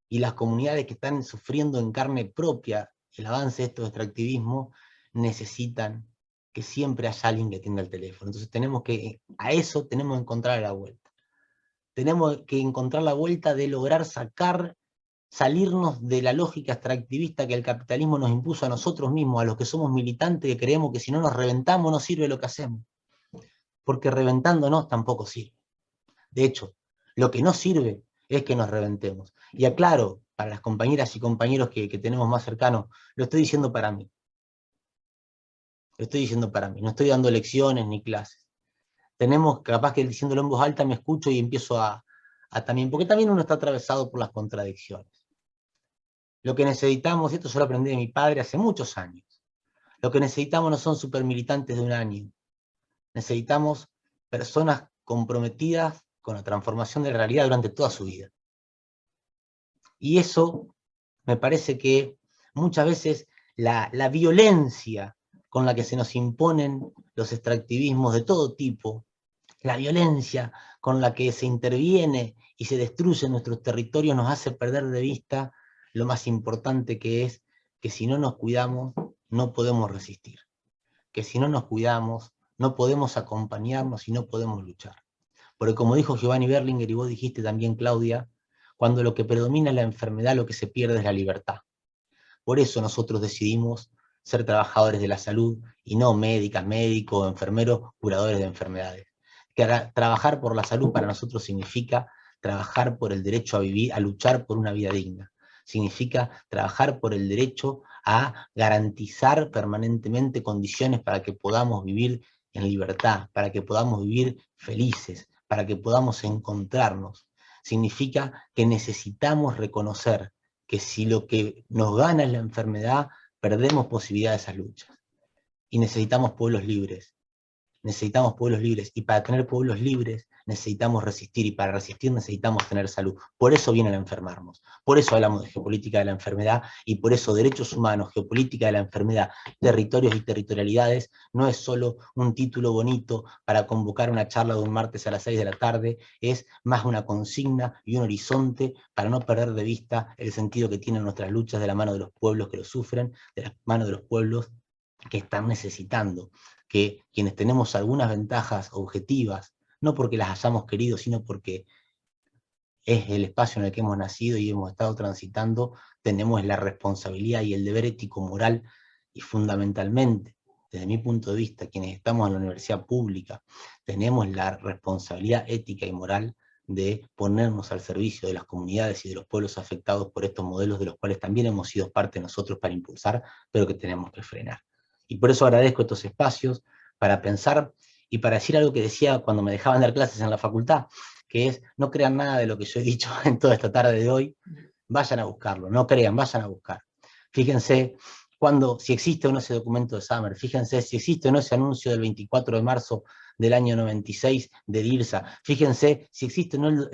[SPEAKER 4] Y las comunidades que están sufriendo en carne propia el avance de estos extractivismos necesitan que siempre haya alguien que atienda el teléfono. Entonces a eso tenemos que encontrar la vuelta. Tenemos que encontrar la vuelta de lograr salirnos de la lógica extractivista que el capitalismo nos impuso a nosotros mismos, a los que somos militantes, que creemos que si no nos reventamos no sirve lo que hacemos. Porque reventándonos tampoco sirve. De hecho, lo que no sirve es que nos reventemos. Y aclaro, para las compañeras y compañeros que tenemos más cercanos, lo estoy diciendo para mí. Lo estoy diciendo para mí, no estoy dando lecciones ni clases. Tenemos, capaz que diciéndolo en voz alta me escucho y empiezo a también, porque también uno está atravesado por las contradicciones. Lo que necesitamos, y esto yo lo aprendí de mi padre hace muchos años, lo que necesitamos no son supermilitantes de un año, necesitamos personas comprometidas con la transformación de la realidad durante toda su vida. Y eso me parece que muchas veces la violencia con la que se nos imponen los extractivismos de todo tipo, la violencia con la que se interviene y se destruyen nuestros territorios nos hace perder de vista lo más importante que es que si no nos cuidamos no podemos resistir, que si no nos cuidamos no podemos acompañarnos y no podemos luchar. Porque como dijo Giovanni Berlinguer y vos dijiste también, Claudia, cuando lo que predomina es la enfermedad, lo que se pierde es la libertad. Por eso nosotros decidimos ser trabajadores de la salud y no médicas, médicos, enfermeros, curadores de enfermedades. Trabajar por la salud para nosotros significa trabajar por el derecho a vivir, a luchar por una vida digna. Significa trabajar por el derecho a garantizar permanentemente condiciones para que podamos vivir en libertad, para que podamos vivir felices, para que podamos encontrarnos. Significa que necesitamos reconocer que si lo que nos gana es la enfermedad, perdemos posibilidad de esas luchas. Y necesitamos pueblos libres. Necesitamos pueblos libres, y para tener pueblos libres necesitamos resistir, y para resistir necesitamos tener salud. Por eso viene a enfermarnos, por eso hablamos de geopolítica de la enfermedad, y por eso derechos humanos, geopolítica de la enfermedad, territorios y territorialidades, no es solo un título bonito para convocar una charla de un martes a las 6 de la tarde, es más una consigna y un horizonte para no perder de vista el sentido que tienen nuestras luchas de la mano de los pueblos que lo sufren, de la mano de los pueblos que están necesitando que quienes tenemos algunas ventajas objetivas, no porque las hayamos querido, sino porque es el espacio en el que hemos nacido y hemos estado transitando, tenemos la responsabilidad y el deber ético-moral, y fundamentalmente, desde mi punto de vista, quienes estamos en la universidad pública, tenemos la responsabilidad ética y moral de ponernos al servicio de las comunidades y de los pueblos afectados por estos modelos de los cuales también hemos sido parte nosotros para impulsar, pero que tenemos que frenar. Y por eso agradezco estos espacios para pensar y para decir algo que decía cuando me dejaban dar clases en la facultad, que es, no crean nada de lo que yo he dicho en toda esta tarde de hoy, vayan a buscarlo, no crean, vayan a buscar. Fíjense si existe o no ese documento de Summer, fíjense si existe o no ese anuncio del 24 de marzo del año 96 de DIRSA, fíjense si existe o no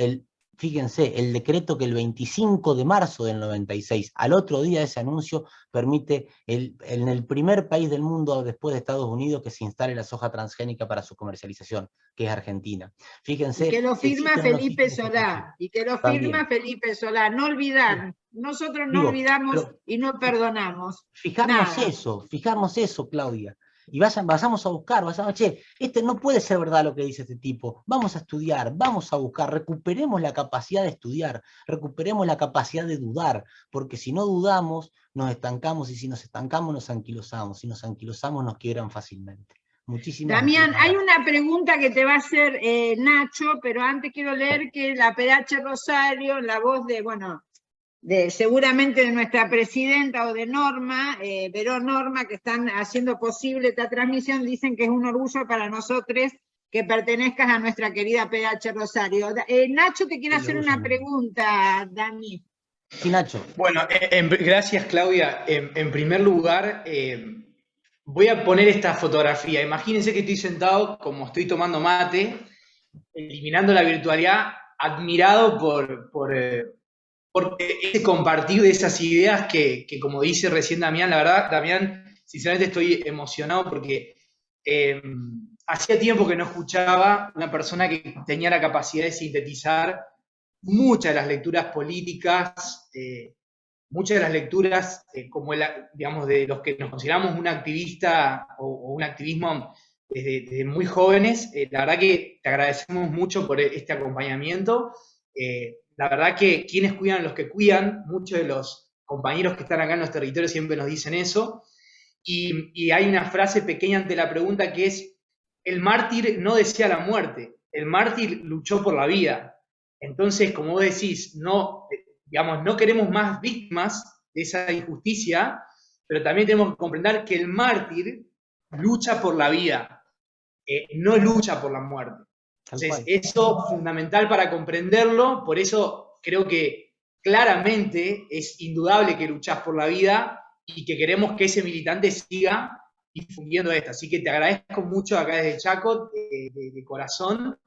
[SPEAKER 4] fíjense, el decreto que el 25 de marzo del 96, al otro día de ese anuncio, permite en el primer país del mundo después de Estados Unidos que se instale la soja transgénica para su comercialización, que es Argentina. Fíjense.
[SPEAKER 2] Y que lo firma Felipe Solá, Felipe Solá, no olvidar, nosotros no olvidamos y no perdonamos.
[SPEAKER 4] Fijarnos eso, Claudia. Y vayamos a buscar, no puede ser verdad lo que dice este tipo, vamos a estudiar, vamos a buscar, recuperemos la capacidad de estudiar, recuperemos la capacidad de dudar, porque si no dudamos, nos estancamos, y si nos estancamos, nos anquilosamos, si nos anquilosamos, nos quiebran fácilmente. Muchísimas
[SPEAKER 2] Damián,
[SPEAKER 4] gracias.
[SPEAKER 2] hay una pregunta que te va a hacer Nacho, pero antes quiero leer que la PDH Rosario, la voz seguramente de nuestra presidenta o de Norma, Verón Norma, que están haciendo posible esta transmisión, dicen que es un orgullo para nosotros que pertenezcas a nuestra querida PDH Rosario. Nacho te quiere hacer una pregunta, Dani.
[SPEAKER 4] Sí, Nacho.
[SPEAKER 5] Bueno, gracias, Claudia. En primer lugar, voy a poner esta fotografía. Imagínense que estoy sentado, como estoy tomando mate, eliminando la virtualidad, admirado por ese compartir de esas ideas que, como dice recién Damián, la verdad, Damián, sinceramente estoy emocionado porque hacía tiempo que no escuchaba una persona que tenía la capacidad de sintetizar muchas de las lecturas políticas, muchas de las lecturas, digamos, de los que nos consideramos un activista o un activismo desde muy jóvenes. La verdad que te agradecemos mucho por este acompañamiento. La verdad que quienes cuidan a los que cuidan, muchos de los compañeros que están acá en los territorios siempre nos dicen eso, y hay una frase pequeña ante la pregunta que es: el mártir no desea la muerte, el mártir luchó por la vida. Entonces, como vos decís, no digamos, no queremos más víctimas de esa injusticia, pero también tenemos que comprender que el mártir lucha por la vida, no lucha por la muerte. Entonces, eso es fundamental para comprenderlo, por eso creo que claramente es indudable que luchás por la vida y que queremos que ese militante siga difundiendo esto. Así que te agradezco mucho acá desde Chaco, de corazón.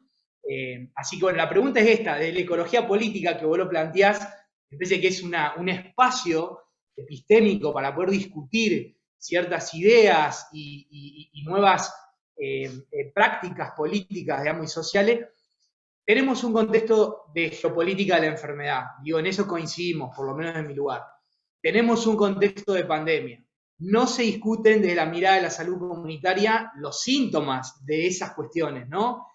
[SPEAKER 5] Así que bueno, la pregunta es esta, de la ecología política que vos lo planteás, me parece que es un espacio epistémico para poder discutir ciertas ideas y nuevas prácticas políticas, digamos, y sociales. Tenemos un contexto de geopolítica de la enfermedad, digo, en eso coincidimos, por lo menos en mi lugar. Tenemos un contexto de pandemia. No se discuten desde la mirada de la salud comunitaria los síntomas de esas cuestiones, ¿no?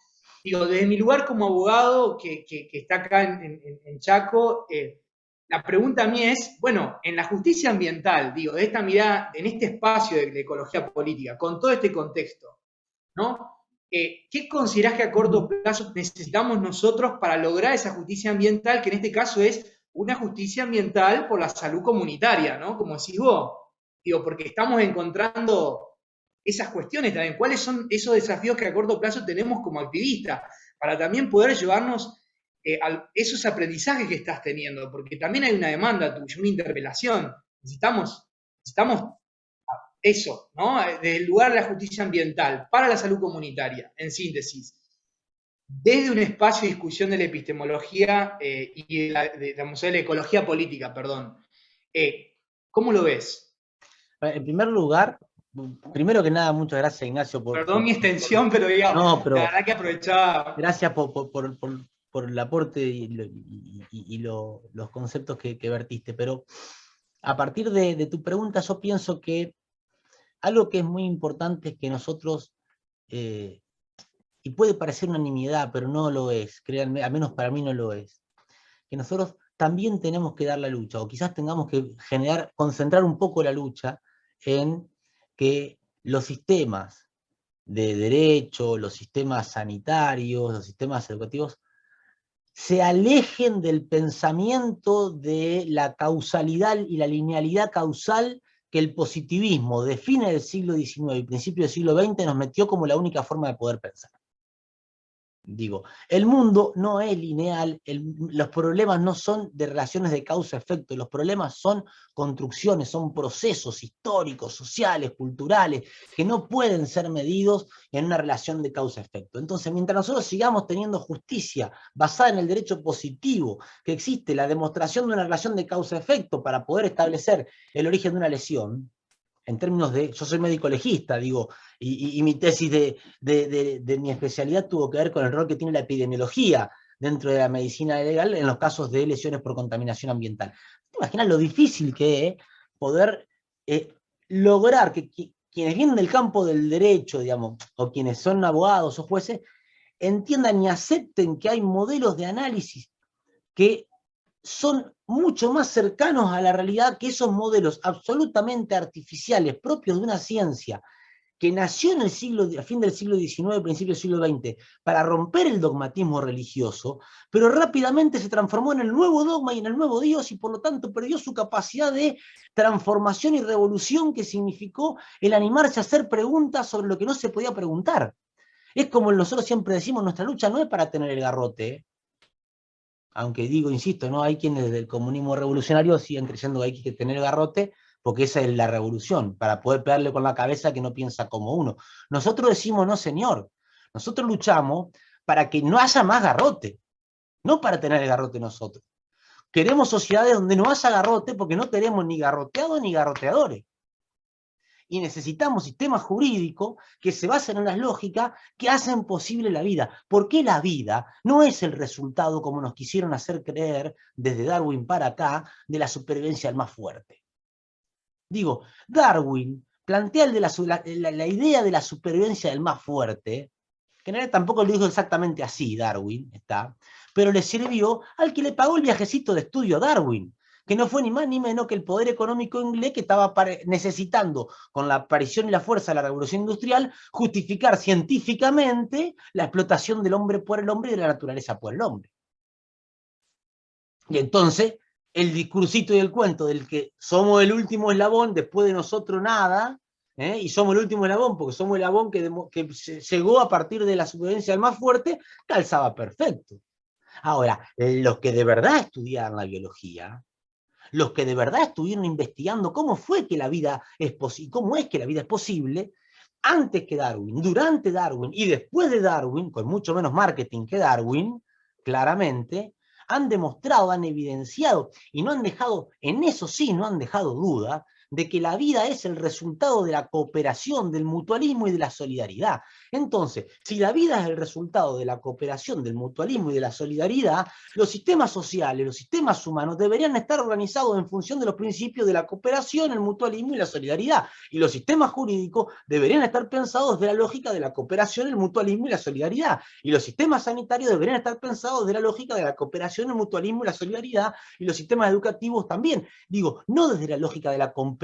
[SPEAKER 5] Digo, desde mi lugar como abogado que está acá en Chaco, la pregunta a mí es, bueno, en la justicia ambiental, digo, de esta mirada, en este espacio de ecología política, con todo este contexto, ¿no? ¿Qué considerás que a corto plazo necesitamos nosotros para lograr esa justicia ambiental, que en este caso es una justicia ambiental por la salud comunitaria, ¿no? Como decís vos, digo, porque estamos encontrando esas cuestiones también, cuáles son esos desafíos que a corto plazo tenemos como activistas, para también poder llevarnos a esos aprendizajes que estás teniendo, porque también hay una demanda tuya, una interpelación, necesitamos eso, ¿no? Desde el lugar de la justicia ambiental para la salud comunitaria, en síntesis, desde un espacio de discusión de la epistemología y de la ecología política, perdón. ¿Cómo lo ves?
[SPEAKER 4] En primer lugar, primero que nada, muchas gracias, Ignacio.
[SPEAKER 5] Perdón mi extensión, pero digamos,
[SPEAKER 4] no, pero
[SPEAKER 5] la verdad que aprovechaba.
[SPEAKER 4] Gracias por el aporte y los conceptos que vertiste, pero a partir de tu pregunta yo pienso que algo que es muy importante es que nosotros, y puede parecer una nimiedad, pero no lo es, créanme, al menos para mí no lo es, que nosotros también tenemos que dar la lucha, o quizás tengamos que concentrar un poco la lucha en que los sistemas de derecho, los sistemas sanitarios, los sistemas educativos, se alejen del pensamiento de la causalidad y la linealidad causal que el positivismo de fines del siglo XIX y principios del siglo XX nos metió como la única forma de poder pensar. Digo, el mundo no es lineal, los problemas no son de relaciones de causa-efecto, los problemas son construcciones, son procesos históricos, sociales, culturales, que no pueden ser medidos en una relación de causa-efecto. Entonces, mientras nosotros sigamos teniendo justicia basada en el derecho positivo, que existe la demostración de una relación de causa-efecto para poder establecer el origen de una lesión, en términos de, yo soy médico legista, digo, y mi tesis de mi especialidad tuvo que ver con el rol que tiene la epidemiología dentro de la medicina legal en los casos de lesiones por contaminación ambiental. ¿Te imaginas lo difícil que es poder lograr que quienes vienen del campo del derecho, digamos, o quienes son abogados o jueces, entiendan y acepten que hay modelos de análisis que son mucho más cercanos a la realidad que esos modelos absolutamente artificiales propios de una ciencia que nació en a fin del siglo XIX, principio del siglo XX, para romper el dogmatismo religioso, pero rápidamente se transformó en el nuevo dogma y en el nuevo Dios, y por lo tanto perdió su capacidad de transformación y revolución que significó el animarse a hacer preguntas sobre lo que no se podía preguntar. Es como nosotros siempre decimos, nuestra lucha no es para tener el garrote, aunque digo, insisto, ¿no? Hay quienes desde el comunismo revolucionario siguen creyendo que hay que tener garrote, porque esa es la revolución, para poder pegarle con la cabeza que no piensa como uno. Nosotros decimos, no señor, nosotros luchamos para que no haya más garrote, no para tener el garrote nosotros. Queremos sociedades donde no haya garrote, porque no tenemos ni garroteados ni garroteadores. Y necesitamos sistemas jurídicos que se basen en las lógicas que hacen posible la vida. Porque la vida no es el resultado, como nos quisieron hacer creer desde Darwin para acá, de la supervivencia del más fuerte. Digo, Darwin plantea la idea de la supervivencia del más fuerte, que en realidad tampoco lo dijo exactamente así Darwin, pero le sirvió al que le pagó el viajecito de estudio a Darwin, que no fue ni más ni menos que el poder económico inglés que estaba necesitando, con la aparición y la fuerza de la revolución industrial, justificar científicamente la explotación del hombre por el hombre y de la naturaleza por el hombre. Y entonces el discursito y el cuento del que somos el último eslabón, después de nosotros nada, y somos el último eslabón, porque somos el eslabón que llegó a partir de la supervivencia del más fuerte, calzaba perfecto. Ahora, los que de verdad estudiaron la biología, los que de verdad estuvieron investigando cómo fue que la vida es posible, cómo es que la vida es posible, antes que Darwin, durante Darwin y después de Darwin, con mucho menos marketing que Darwin, claramente, han demostrado, han evidenciado, y no han dejado, en eso sí, no han dejado duda, de que la vida es el resultado de la cooperación, del mutualismo y de la solidaridad. Entonces, si la vida es el resultado de la cooperación, del mutualismo y de la solidaridad, los sistemas sociales, los sistemas humanos deberían estar organizados en función de los principios de la cooperación, el mutualismo y la solidaridad. Y los sistemas jurídicos deberían estar pensados de la lógica de la cooperación, el mutualismo y la solidaridad. Y los sistemas sanitarios deberían estar pensados de la lógica de la cooperación, el mutualismo y la solidaridad. Y los sistemas educativos también. Digo, no desde la lógica de la competencia,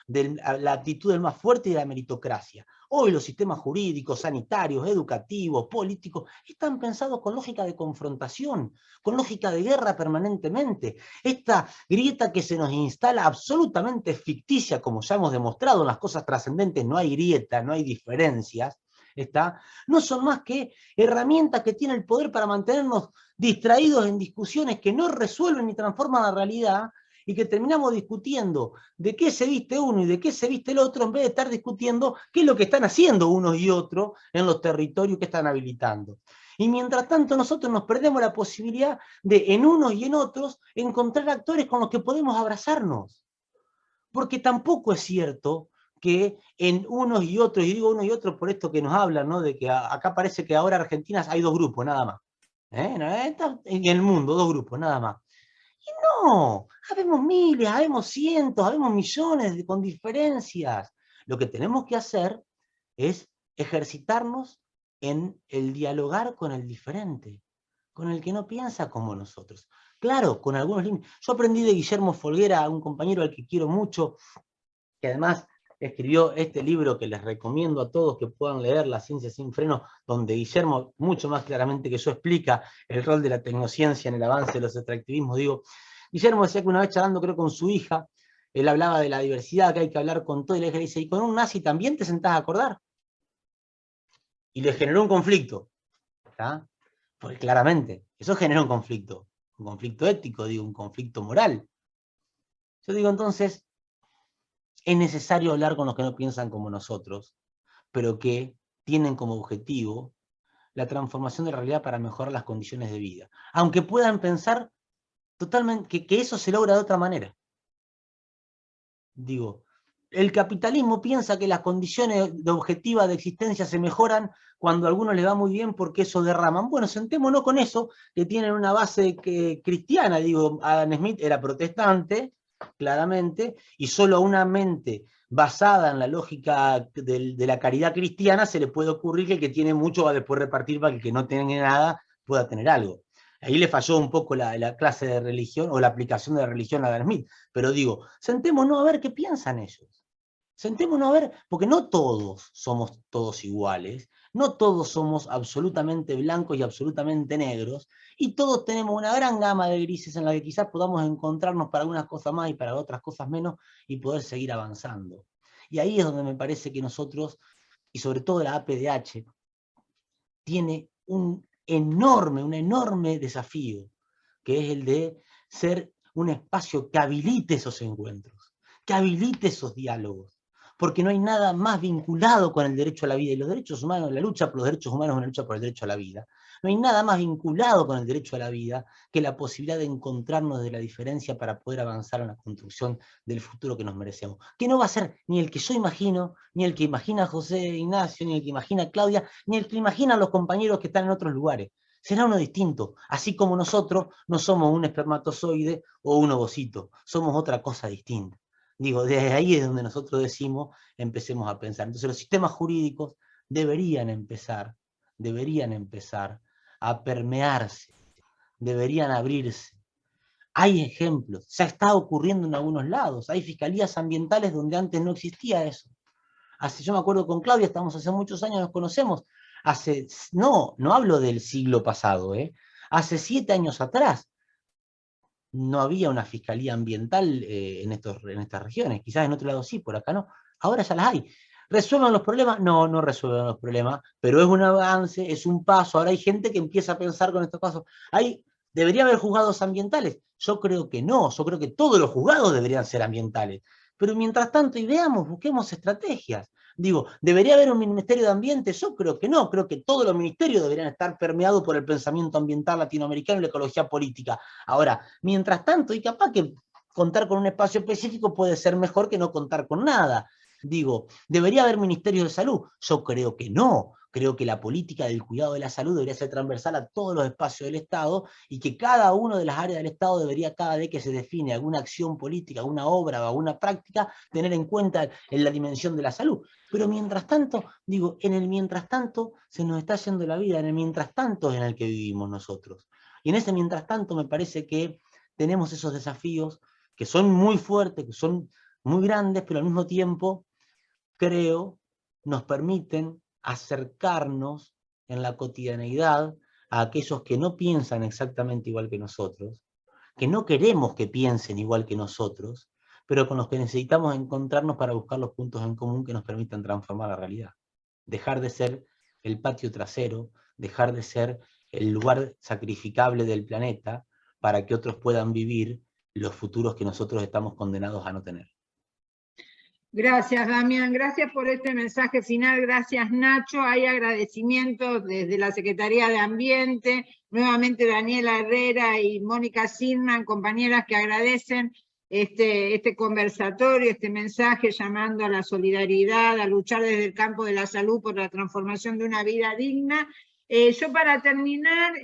[SPEAKER 4] de la actitud del más fuerte y de la meritocracia. Hoy los sistemas jurídicos, sanitarios, educativos, políticos, están pensados con lógica de confrontación, con lógica de guerra permanentemente. Esta grieta que se nos instala absolutamente ficticia, como ya hemos demostrado en las cosas trascendentes, no hay grieta, no hay diferencias, no son más que herramientas que tiene el poder para mantenernos distraídos en discusiones que no resuelven ni transforman la realidad, y que terminamos discutiendo de qué se viste uno y de qué se viste el otro, en vez de estar discutiendo qué es lo que están haciendo unos y otros en los territorios que están habilitando. Y mientras tanto nosotros nos perdemos la posibilidad de, en unos y en otros, encontrar actores con los que podemos abrazarnos. Porque tampoco es cierto que en unos y otros, y digo unos y otros por esto que nos hablan, ¿no? De que acá parece que ahora en Argentina hay 2 grupos, nada más. En el mundo, 2 grupos, nada más. No, habemos miles, habemos cientos, habemos millones con diferencias. Lo que tenemos que hacer es ejercitarnos en el dialogar con el diferente, con el que no piensa como nosotros. Claro, con algunos límites. Yo aprendí de Guillermo Folguera, un compañero al que quiero mucho, que además escribió este libro que les recomiendo a todos que puedan leer, La ciencia sin freno, donde Guillermo, mucho más claramente que yo, explica el rol de la tecnociencia en el avance de los extractivismos. Digo, Guillermo decía que una vez charlando, creo, con su hija, él hablaba de la diversidad, que hay que hablar con todo, y la hija le dice, ¿y con un nazi también te sentás a acordar? Y le generó un conflicto, ¿está? Porque claramente, eso genera un conflicto ético, digo, un conflicto moral. Yo digo, entonces, es necesario hablar con los que no piensan como nosotros, pero que tienen como objetivo la transformación de la realidad para mejorar las condiciones de vida. Aunque puedan pensar totalmente que eso se logra de otra manera. Digo, el capitalismo piensa que las condiciones de objetiva de existencia se mejoran cuando a algunos les va muy bien porque eso derraman. Bueno, sentémonos con eso, que tienen una base cristiana. Digo, Adam Smith era protestante, claramente, y solo a una mente basada en la lógica de la caridad cristiana se le puede ocurrir que el que tiene mucho va a después repartir para que el que no tiene nada pueda tener algo. Ahí le falló un poco la clase de religión o la aplicación de la religión a Adam Smith. Pero digo, sentémonos a ver qué piensan ellos. Sentémonos a ver, porque no todos somos todos iguales, no todos somos absolutamente blancos y absolutamente negros, y todos tenemos una gran gama de grises en la que quizás podamos encontrarnos para algunas cosas más y para otras cosas menos, y poder seguir avanzando. Y ahí es donde me parece que nosotros, y sobre todo la APDH, tiene un enorme desafío, que es el de ser un espacio que habilite esos encuentros, que habilite esos diálogos, porque no hay nada más vinculado con el derecho a la vida, y los derechos humanos, la lucha por los derechos humanos es una lucha por el derecho a la vida. No hay nada más vinculado con el derecho a la vida que la posibilidad de encontrarnos de la diferencia para poder avanzar en la construcción del futuro que nos merecemos. Que no va a ser ni el que yo imagino, ni el que imagina José Ignacio, ni el que imagina Claudia, ni el que imaginan los compañeros que están en otros lugares. Será uno distinto, así como nosotros no somos un espermatozoide o un ovocito, somos otra cosa distinta. Digo, desde ahí es donde nosotros decimos, empecemos a pensar. Entonces los sistemas jurídicos deberían empezar a permearse, deberían abrirse. Hay ejemplos, ya está ocurriendo en algunos lados, hay fiscalías ambientales donde antes no existía eso. Yo me acuerdo con Claudia, estamos hace muchos años, nos conocemos, no hablo del siglo pasado, hace 7 años atrás, no había una fiscalía ambiental en estas regiones, quizás en otro lado sí, por acá no, ahora ya las hay. ¿Resuelven los problemas? No, no resuelven los problemas, pero es un avance, es un paso. Ahora hay gente que empieza a pensar con estos casos. ¿Debería haber juzgados ambientales? Yo creo que no, yo creo que todos los juzgados deberían ser ambientales. Pero mientras tanto, y veamos, busquemos estrategias. Digo, ¿debería haber un Ministerio de Ambiente? Yo creo que no, creo que todos los ministerios deberían estar permeados por el pensamiento ambiental latinoamericano y la ecología política. Ahora, mientras tanto, y capaz que contar con un espacio específico puede ser mejor que no contar con nada. Digo, ¿debería haber ministerios de salud? Yo creo que no. Creo que la política del cuidado de la salud debería ser transversal a todos los espacios del Estado y que cada una de las áreas del Estado debería, cada vez que se define alguna acción política, alguna obra o alguna práctica, tener en cuenta en la dimensión de la salud. Pero mientras tanto, digo, en el mientras tanto se nos está yendo la vida, en el mientras tanto es en el que vivimos nosotros. Y en ese mientras tanto me parece que tenemos esos desafíos que son muy fuertes, que son muy grandes, pero al mismo tiempo, creo, nos permiten acercarnos en la cotidianeidad a aquellos que no piensan exactamente igual que nosotros, que no queremos que piensen igual que nosotros, pero con los que necesitamos encontrarnos para buscar los puntos en común que nos permitan transformar la realidad. Dejar de ser el patio trasero, dejar de ser el lugar sacrificable del planeta para que otros puedan vivir los futuros que nosotros estamos condenados a no tener.
[SPEAKER 2] Gracias, Damián. Gracias por este mensaje final. Gracias, Nacho. Hay agradecimientos desde la Secretaría de Ambiente, nuevamente Daniela Herrera y Mónica Sinman, compañeras que agradecen este conversatorio, este mensaje llamando a la solidaridad, a luchar desde el campo de la salud por la transformación de una vida digna. Yo para terminar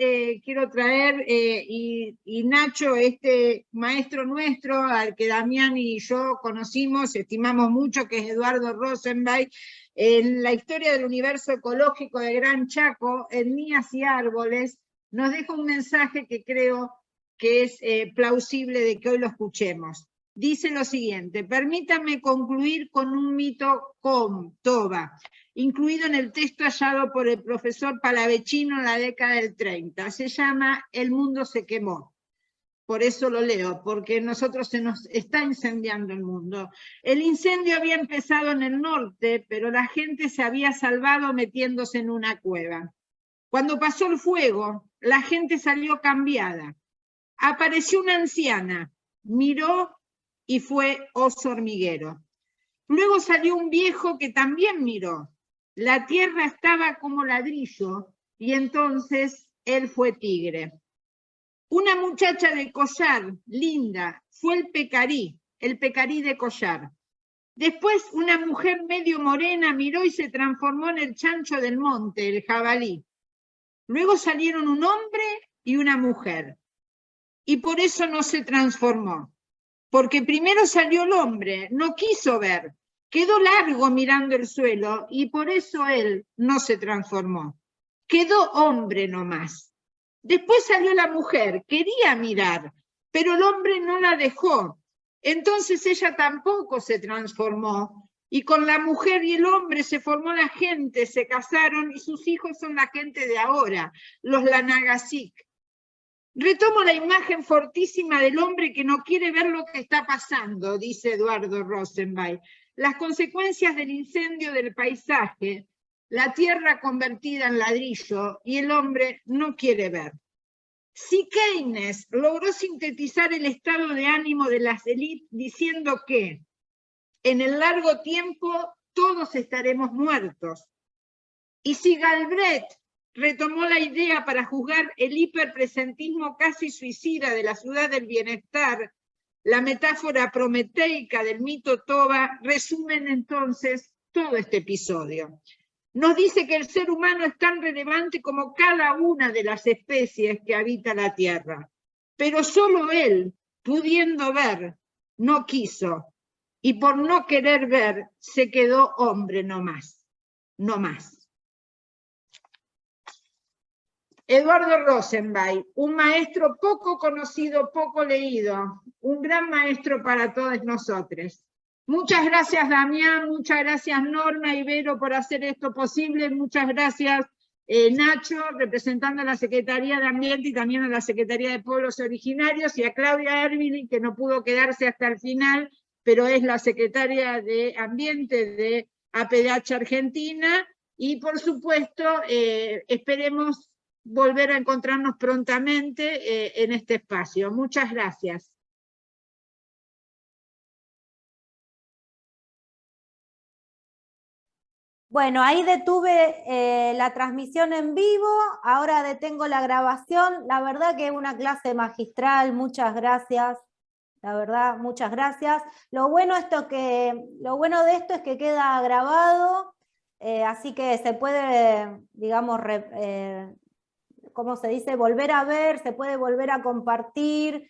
[SPEAKER 2] quiero traer, y Nacho, este maestro nuestro, al que Damián y yo conocimos, estimamos mucho, que es Eduardo Rosenberg, en la historia del universo ecológico de Gran Chaco, Etnias y Árboles, nos deja un mensaje que creo que es plausible de que hoy lo escuchemos. Dice lo siguiente: permítanme concluir con un mito toba, incluido en el texto hallado por el profesor Palavecino en la década del 30. Se llama El mundo se quemó. Por eso lo leo, porque nosotros se nos está incendiando el mundo. El incendio había empezado en el norte, pero la gente se había salvado metiéndose en una cueva. Cuando pasó el fuego, la gente salió cambiada. Apareció una anciana, miró y fue oso hormiguero. Luego salió un viejo que también miró. La tierra estaba como ladrillo y entonces él fue tigre. Una muchacha de collar, linda, fue el pecarí de collar. Después una mujer medio morena miró y se transformó en el chancho del monte, el jabalí. Luego salieron un hombre y una mujer. Y por eso no se transformó. Porque primero salió el hombre, no quiso ver. Quedó largo mirando el suelo y por eso él no se transformó. Quedó hombre nomás. Después salió la mujer, quería mirar, pero el hombre no la dejó. Entonces ella tampoco se transformó. Y con la mujer y el hombre se formó la gente, se casaron y sus hijos son la gente de ahora, los Lanagasik. Retomo la imagen fortísima del hombre que no quiere ver lo que está pasando, dice Eduardo Rosenberg. Las consecuencias del incendio del paisaje, la tierra convertida en ladrillo y el hombre no quiere ver. Si Keynes logró sintetizar el estado de ánimo de las élites diciendo que en el largo tiempo todos estaremos muertos, y si Galbraith retomó la idea para juzgar el hiperpresentismo casi suicida de la ciudad del bienestar, la metáfora prometeica del mito Toba, resumen entonces todo este episodio. Nos dice que el ser humano es tan relevante como cada una de las especies que habita la Tierra, pero solo él, pudiendo ver, no quiso, y por no querer ver, se quedó hombre no más, no más. Eduardo Rosenberg, un maestro poco conocido, poco leído, un gran maestro para todos nosotros. Muchas gracias, Damián, muchas gracias, Norma y Vero, por hacer esto posible, muchas gracias Nacho, representando a la Secretaría de Ambiente y también a la Secretaría de Pueblos Originarios, y a Claudia Ervili, que no pudo quedarse hasta el final, pero es la Secretaria de Ambiente de APDH Argentina, y por supuesto esperemos volver a encontrarnos prontamente en este espacio. Muchas gracias.
[SPEAKER 1] Bueno, ahí detuve la transmisión en vivo, ahora detengo la grabación. La verdad que es una clase magistral, muchas gracias. La verdad, muchas gracias. Lo bueno de esto es que queda grabado, así que se puede, digamos, ¿cómo se dice? Volver a ver, se puede volver a compartir.